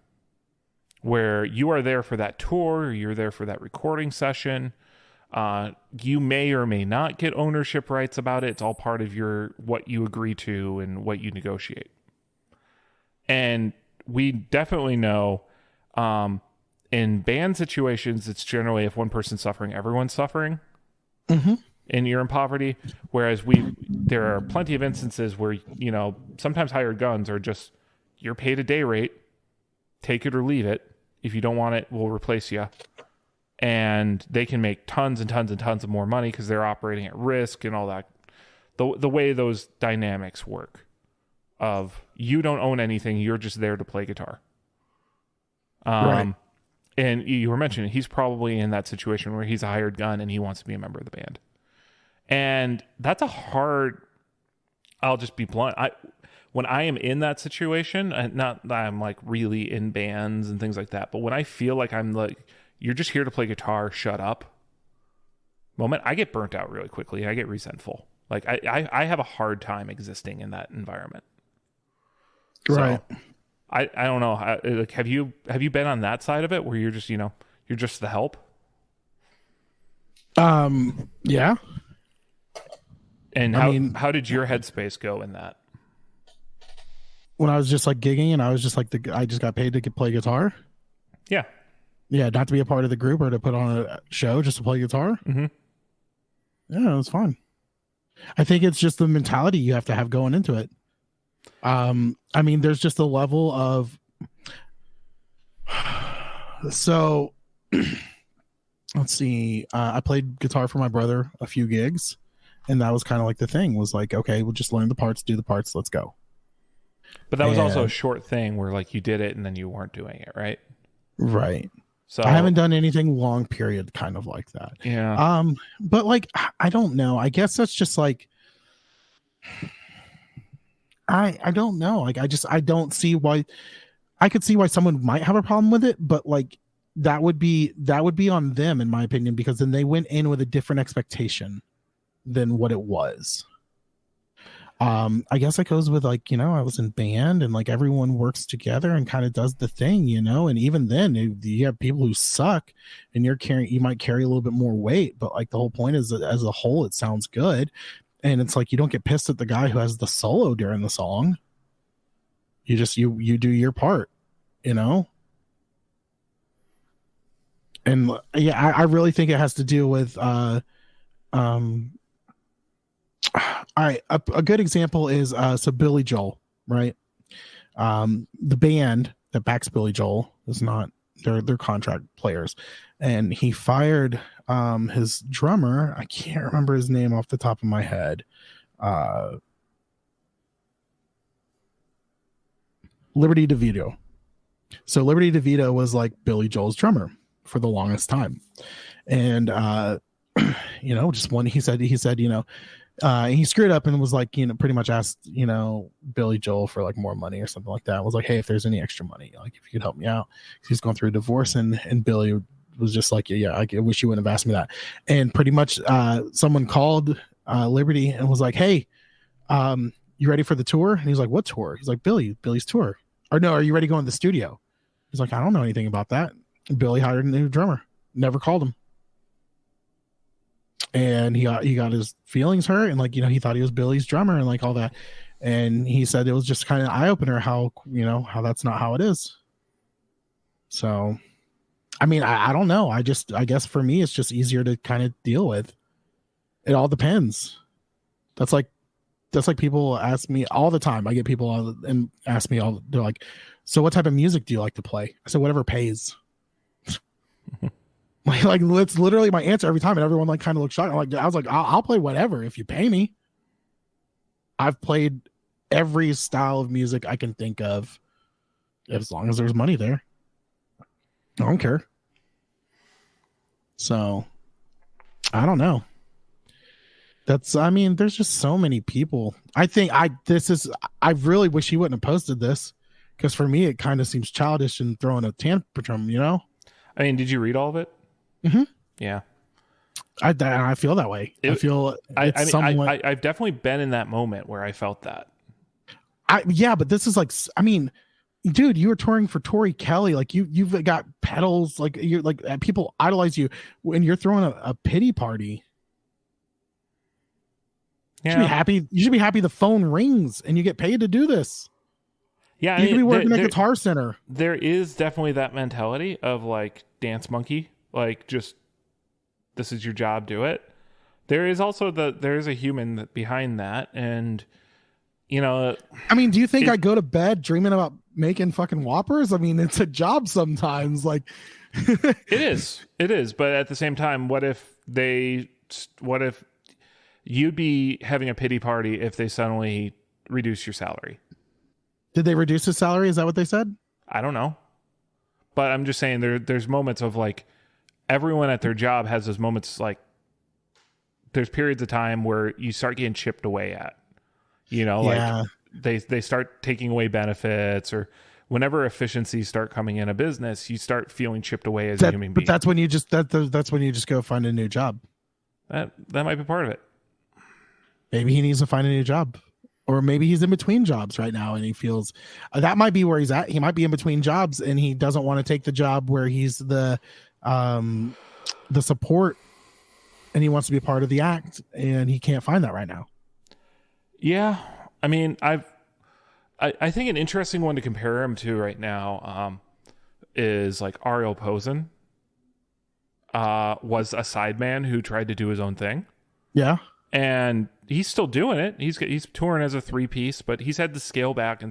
where you are there for that tour, you're there for that recording session. You may or may not get ownership rights about it. It's all part of what you agree to and what you negotiate. And we definitely know in band situations, it's generally if one person's suffering, everyone's suffering. Mm-hmm. And you're in poverty. Whereas there are plenty of instances where, sometimes hired guns are just, you're paid a day rate, take it or leave it. If you don't want it, we'll replace you. And they can make tons and tons and tons of more money because they're operating at risk and all that. The way those dynamics work of you don't own anything, you're just there to play guitar. Right. And you were mentioning he's probably in that situation where he's a hired gun and he wants to be a member of the band. And that's I'll just be blunt. When I am in that situation, not that I'm like really in bands and things like that, but when I feel like I'm like, you're just here to play guitar, shut up moment, I get burnt out really quickly. I get resentful. Like I have a hard time existing in that environment. Right. So, I don't know. Have you been on that side of it where you're just, you're just the help? Yeah. And how did your headspace go in that? When I was just like gigging and I was just like I just got paid to play guitar. Yeah. Yeah. Not to be a part of the group or to put on a show, just to play guitar. Mm-hmm. Yeah, it was fun. I think it's just the mentality you have to have going into it. There's just a level of, so let's see. I played guitar for my brother a few gigs, and that was kind of like the thing was like, okay, we'll just learn the parts, do the parts, let's go. But that was also a short thing where like you did it and then you weren't doing it, right? Right. So I haven't done anything long period kind of like that. Yeah. But like, I don't know. I guess that's just like, I don't know. Like, I don't see why. I could see why someone might have a problem with it, but like that would be on them, in my opinion, because then they went in with a different expectation than what it was. I guess it goes with like, I was in band and like everyone works together and kind of does the thing, and even then you have people who suck and you might carry a little bit more weight, but like the whole point is that as a whole, it sounds good. And it's like, you don't get pissed at the guy who has the solo during the song. You just, you do your part, And yeah, I really think it has to do with, all right. A good example is, so Billy Joel, right? The band that backs Billy Joel is not, they're contract players, and he fired his drummer. I can't remember his name off the top of my head. Liberty DeVito. So Liberty DeVito was like Billy Joel's drummer for the longest time, and just one he said he screwed up and was like, pretty much asked, Billy Joel for like more money or something like that. It was like, hey, if there's any extra money, like if you could help me out. He's going through a divorce, and Billy was just like, yeah, I wish you wouldn't have asked me that. And pretty much someone called Liberty and was like, hey, you ready for the tour? And he's like, what tour? He's like, Billy's tour. Or no, are you ready to go in the studio? He's like, I don't know anything about that. And Billy hired a new drummer, never called him. And he got his feelings hurt, and like, he thought he was Billy's drummer and like all that. And he said it was just kind of eye opener how that's not how it is. So, I don't know. I guess for me, it's just easier to kind of deal with. It all depends. That's like people ask me all the time. I get people and ask me they're like, so what type of music do you like to play? I said, whatever pays. like that's literally my answer every time, and everyone like kind of looked shocked. I was like, I'll play whatever if you pay me. I've played every style of music I can think of, as long as there's money there. I don't care. So, I don't know. There's just so many people. I really wish he wouldn't have posted this, because for me, it kind of seems childish and throwing a tantrum, you know? I mean, did you read all of it? Mm-hmm. Yeah. I feel that way. I've definitely been in that moment where I felt that. But this is like, dude, you were touring for Tori Kelly. Like you've got pedals. Like you're like, people idolize you when you're throwing a pity party. Yeah. You should be happy. You should be happy the phone rings and you get paid to do this. Yeah, you could be working at Guitar Center. There is definitely that mentality of like dance monkey, like just this is your job, do it. There is also there is a human behind that, and you know. Do you think I go to bed dreaming about making fucking Whoppers? It's a job sometimes. Like, it is. But at the same time, what if you'd be having a pity party if they suddenly reduce your salary? Did they reduce his salary? Is that what they said? I don't know. But I'm just saying there's moments of like everyone at their job has those moments, like there's periods of time where you start getting chipped away at. Like they start taking away benefits, or whenever efficiencies start coming in a business, you start feeling chipped away as a human being. But that's when you just go find a new job. That might be part of it. Maybe he needs to find a new job. Or maybe he's in between jobs right now and he feels that might be where he's at. He might be in between jobs and he doesn't want to take the job where he's the support and he wants to be a part of the act, and he can't find that right now. Yeah. I think an interesting one to compare him to right now is like Ariel Posen was a sideman who tried to do his own thing. Yeah. And he's still doing it. He's touring as a 3-piece, but he's had to scale back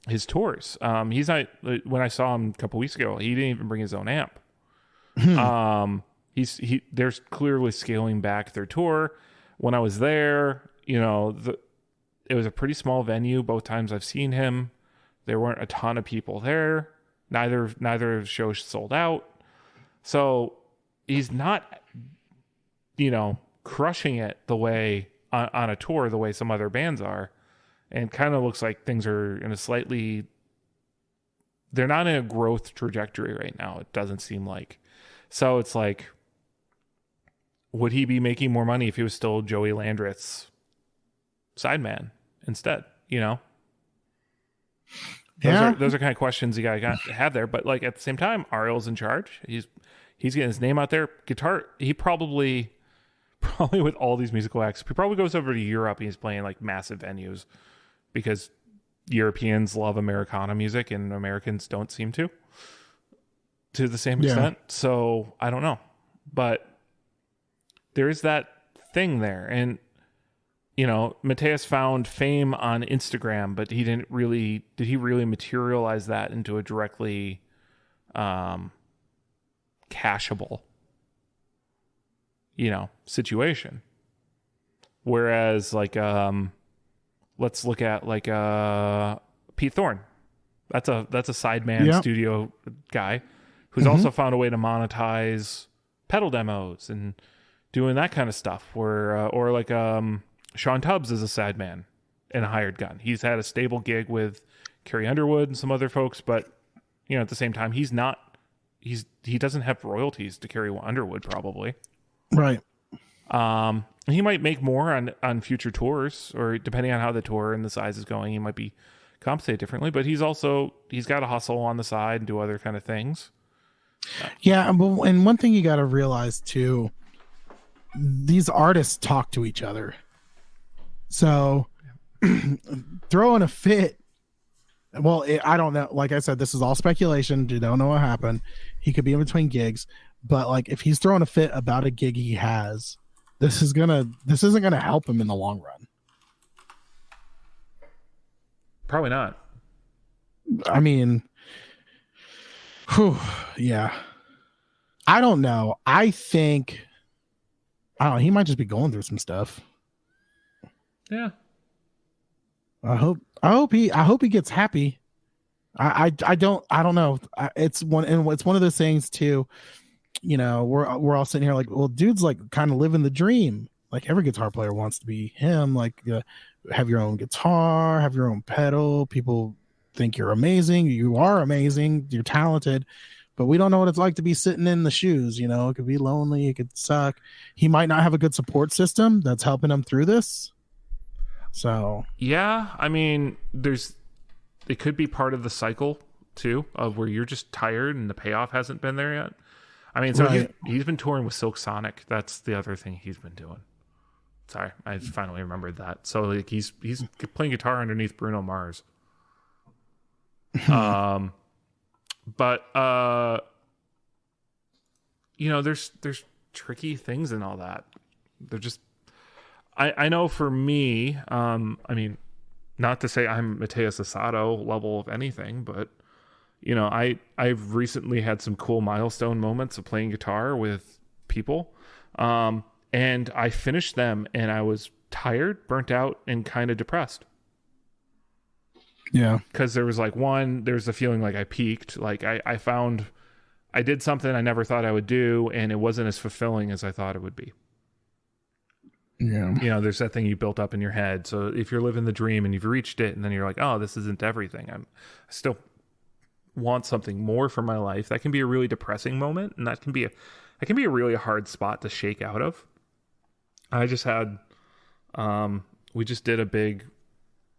his tours. He's not. When I saw him a couple weeks ago, he didn't even bring his own amp. There's clearly scaling back their tour. When I was there, it was a pretty small venue. Both times I've seen him, there weren't a ton of people there. Neither of the shows sold out. So he's not, crushing it the way on a tour, the way some other bands are. And kind of looks like things are they're not in a growth trajectory right now. It doesn't seem like. So it's like, would he be making more money if he was still Joey Landreth's sideman instead? Those are kind of questions you gotta have there. But like at the same time, Ariel's in charge. He's getting his name out there. Guitar. He probably with all these musical acts, he probably goes over to Europe and he's playing like massive venues because Europeans love Americana music and Americans don't seem to the same extent. So I don't know, but there is that thing there. And, Mateus found fame on Instagram, but did he really materialize that into a directly cashable, situation? Whereas like, let's look at like Pete Thorne. That's a sideman studio guy who's also found a way to monetize pedal demos and doing that kind of stuff. Where or like Sean Tubbs is a sideman and a hired gun. He's had a stable gig with Carrie Underwood and some other folks, but at the same time, he doesn't have royalties to Carrie Underwood probably. Right. He might make more on future tours, or depending on how the tour and the size is going, he might be compensated differently, but he's got to hustle on the side and do other kind of things. Yeah. And one thing you got to realize too, these artists talk to each other. So throwing a fit, I don't know. Like I said, this is all speculation. You don't know what happened. He could be in between gigs, but like if he's throwing a fit about a gig he has, this isn't gonna help him in the long run. Probably not. I mean, whew, yeah. I don't know. I don't know. He might just be going through some stuff. Yeah. I hope he gets happy. I don't know. It's one of those things too. You know, we're all sitting here like, well, dude's like kind of living the dream. Like every guitar player wants to be him. Like, have your own guitar, have your own pedal. People think you're amazing. You are amazing. You're talented, but we don't know what it's like to be sitting in the shoes. You know, it could be lonely. It could suck. He might not have a good support system that's helping him through this. So yeah, I mean, it could be part of the cycle too, of where you're just tired and the payoff hasn't been there yet. I mean, so right. he's been touring with Silk Sonic. That's the other thing he's been doing. Sorry, I finally remembered that. So like he's playing guitar underneath Bruno Mars. But you know, there's tricky things in all that. They're just I know for me, I mean, not to say I'm Mateus Asado level of anything, but you know, I've recently had some cool milestone moments of playing guitar with people. And I finished them and I was tired, burnt out, and kind of depressed. Yeah. Because there's a feeling like I peaked. Like I found I did something I never thought I would do, and it wasn't as fulfilling as I thought it would be. Yeah. You know, there's that thing you built up in your head. So if you're living the dream and you've reached it, and then you're like, oh, this isn't everything. I still want something more for my life. That can be a really depressing moment, and that can be a really hard spot to shake out of. I just had we just did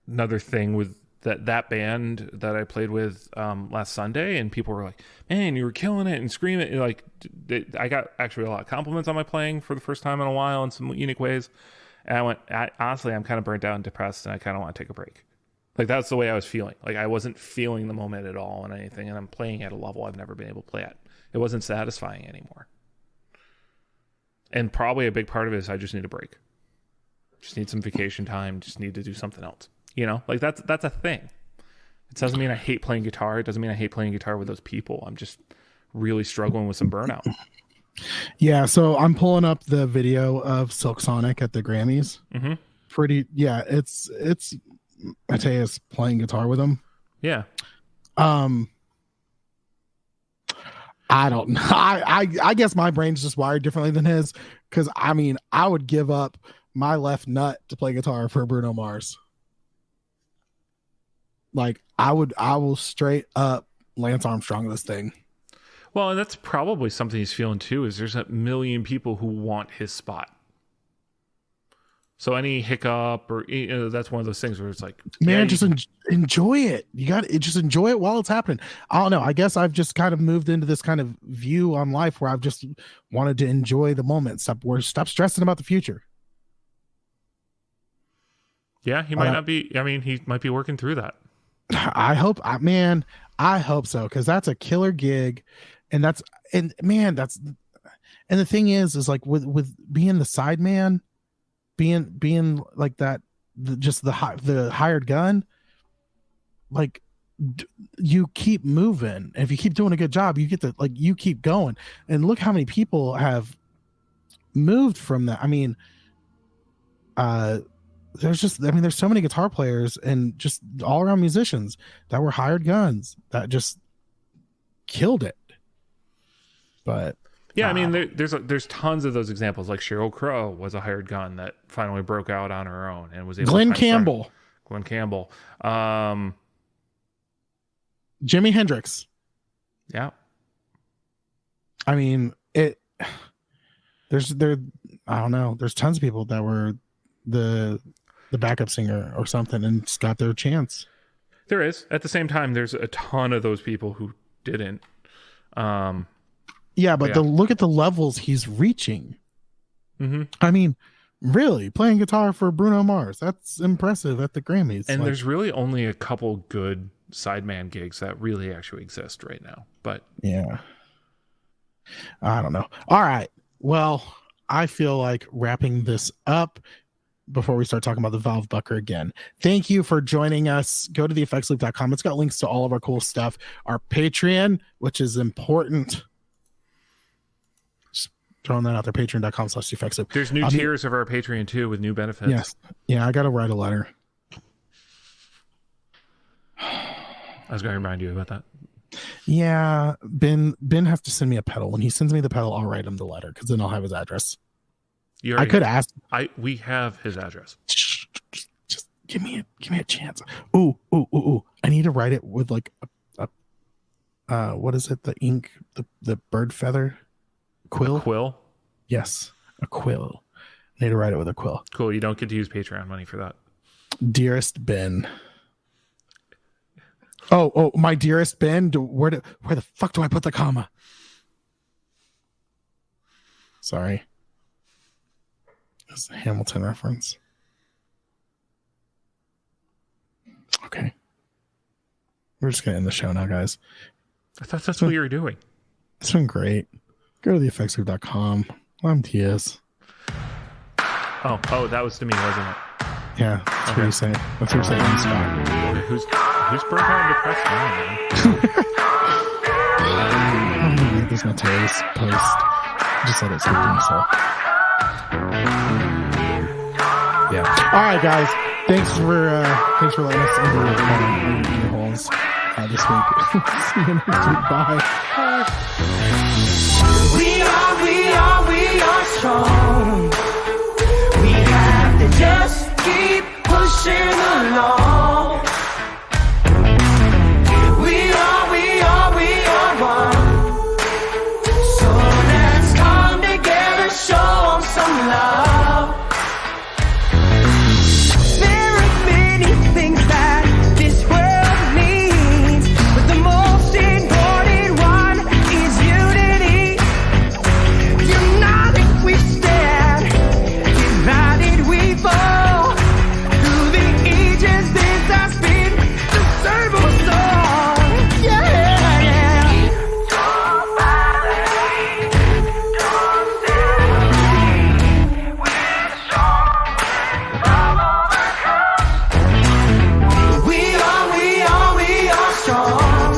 another thing with that band that I played with last Sunday, and people were like, man, you were killing it and screaming. Like, I got actually a lot of compliments on my playing for the first time in a while in some unique ways. And I went, honestly, I'm kind of burnt out and depressed, and I kind of want to take a break. Like, that's the way I was feeling. Like, I wasn't feeling the moment at all and anything, and I'm playing at a level I've never been able to play at. It wasn't satisfying anymore. And probably a big part of it is I just need a break. Just need some vacation time. Just need to do something else. You know, like that's a thing. It doesn't mean I hate playing guitar. It doesn't mean I hate playing guitar with those people. I'm just really struggling with some burnout. Yeah. So I'm pulling up the video of Silk Sonic at the Grammys. Mm-hmm. It's Mateus playing guitar with him. Yeah. I don't know. I guess my brain's just wired differently than his, because I mean, I would give up my left nut to play guitar for Bruno Mars. Like, I will straight up Lance Armstrong this thing. Well, and that's probably something he's feeling too, is there's a million people who want his spot. So any hiccup or, you know, that's one of those things where it's like, man, just enjoy it. You got to just enjoy it while it's happening. I don't know. I guess I've just kind of moved into this kind of view on life where I've just wanted to enjoy the moment. Stop stressing about the future. Yeah, he might not be. I mean, he might be working through that. I hope so, because that's a killer gig, and the thing is like with being the side man, being like that, the hired gun, like you keep moving. If you keep doing a good job, you get you keep going. And look how many people have moved from that. I mean, there's so many guitar players and just all around musicians that were hired guns that just killed it. But yeah, I mean, there's tons of those examples. Like Sheryl Crow was a hired gun that finally broke out on her own and was able Glenn to Campbell. Jimi Hendrix. Yeah. I mean, I don't know. There's tons of people that were the backup singer or something and just got their chance. There is. At the same time, there's a ton of those people who didn't. Yeah, but look at the levels he's reaching. Mm-hmm. I mean, really, playing guitar for Bruno Mars, that's impressive at the Grammys. And there's really only a couple good sideman gigs that really actually exist right now. But yeah, I don't know. All right. Well, I feel like wrapping this up. before we start talking about the Valve Bucker again. Thank you for joining us. Go to theeffectsloop.com. It's got links to all of our cool stuff. Our Patreon, which is important. Just throwing that out there, patreon.com/theeffectsloop. There's new tiers of our Patreon too with new benefits. Yes. Yeah, I got to write a letter. I was going to remind you about that. Yeah, Ben has to send me a pedal. When he sends me the pedal, I'll write him the letter because then I'll have his address. I could ask. We have his address. Just give me a chance. Ooh. I need to write it with like a what is it? The ink, the bird feather quill. Quill. Yes, a quill. I need to write it with a quill. Cool. You don't get to use Patreon money for that. Dearest Ben. Oh, my dearest Ben. Where the fuck do I put the comma? Sorry. It's a Hamilton reference. Okay. We're just going to end the show now, guys. I thought that's what you were doing. It's been great. Go to theeffectsloop.com. I'm Diaz. Oh, that was to me, wasn't it? Yeah, that's what you're saying. That's what you're saying, Scott. Who's burnt out and depressed now, man? I'm gonna read this notarious post. Just let it speak to myself. Yeah. All right, guys. Thanks for letting us into your ear holes this week. See you next week. Bye. We are strong. We have to just keep pushing along. We are one. So let's come together, show some love. There are many things that this world needs, but the most important one is unity. United we stand, divided we fall. Through the ages this has been the same old song. Yeah. We are strong.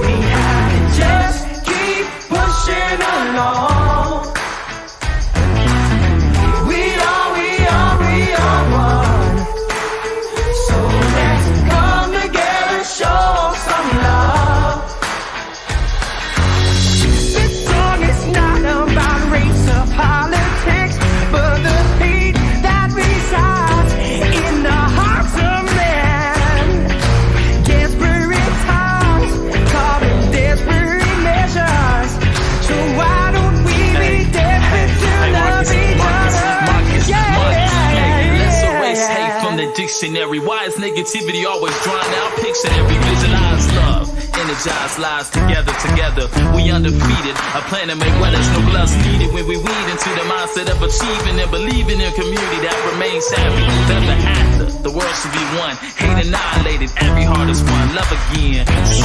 We have to just keep pushing along. We are one. So let's come together, show some love. This song is not about race or politics, but the hate that resides in the hearts of men. Desperate times call in desperate measures. So why don't we be desperate to love each other? Let's erase hate from the dictionary. Why is negativity always drawn out? Pictionary, visualize love, energize lives together. We undefeated. A plan to make well, there's no gloves needed when we weed into the mindset of achieving and believing in a community that remains happy. Never after, the world should be one. Hate annihilated, every heart is one. Love again. So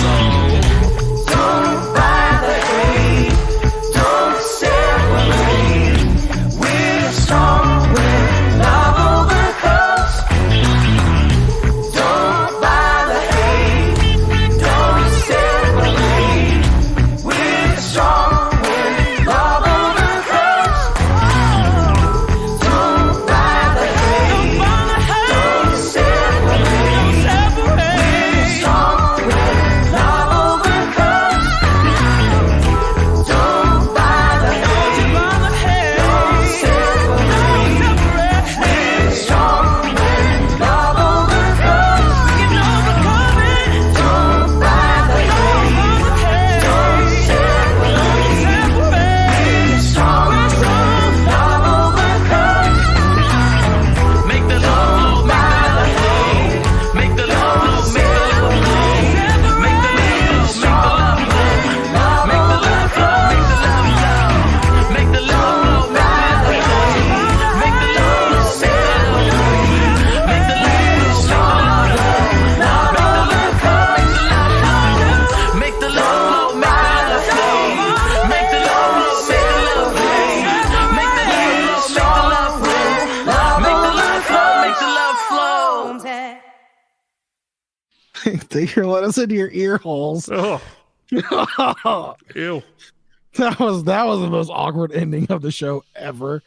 don't buy the hate, don't separate. We're strong when love overcomes. Don't buy the hate, don't separate. We're strong when love overcomes. Don't buy the hate, don't separate. We're strong when love overcomes. Let us into your ear holes. Oh. Ew. That was the most awkward ending of the show ever.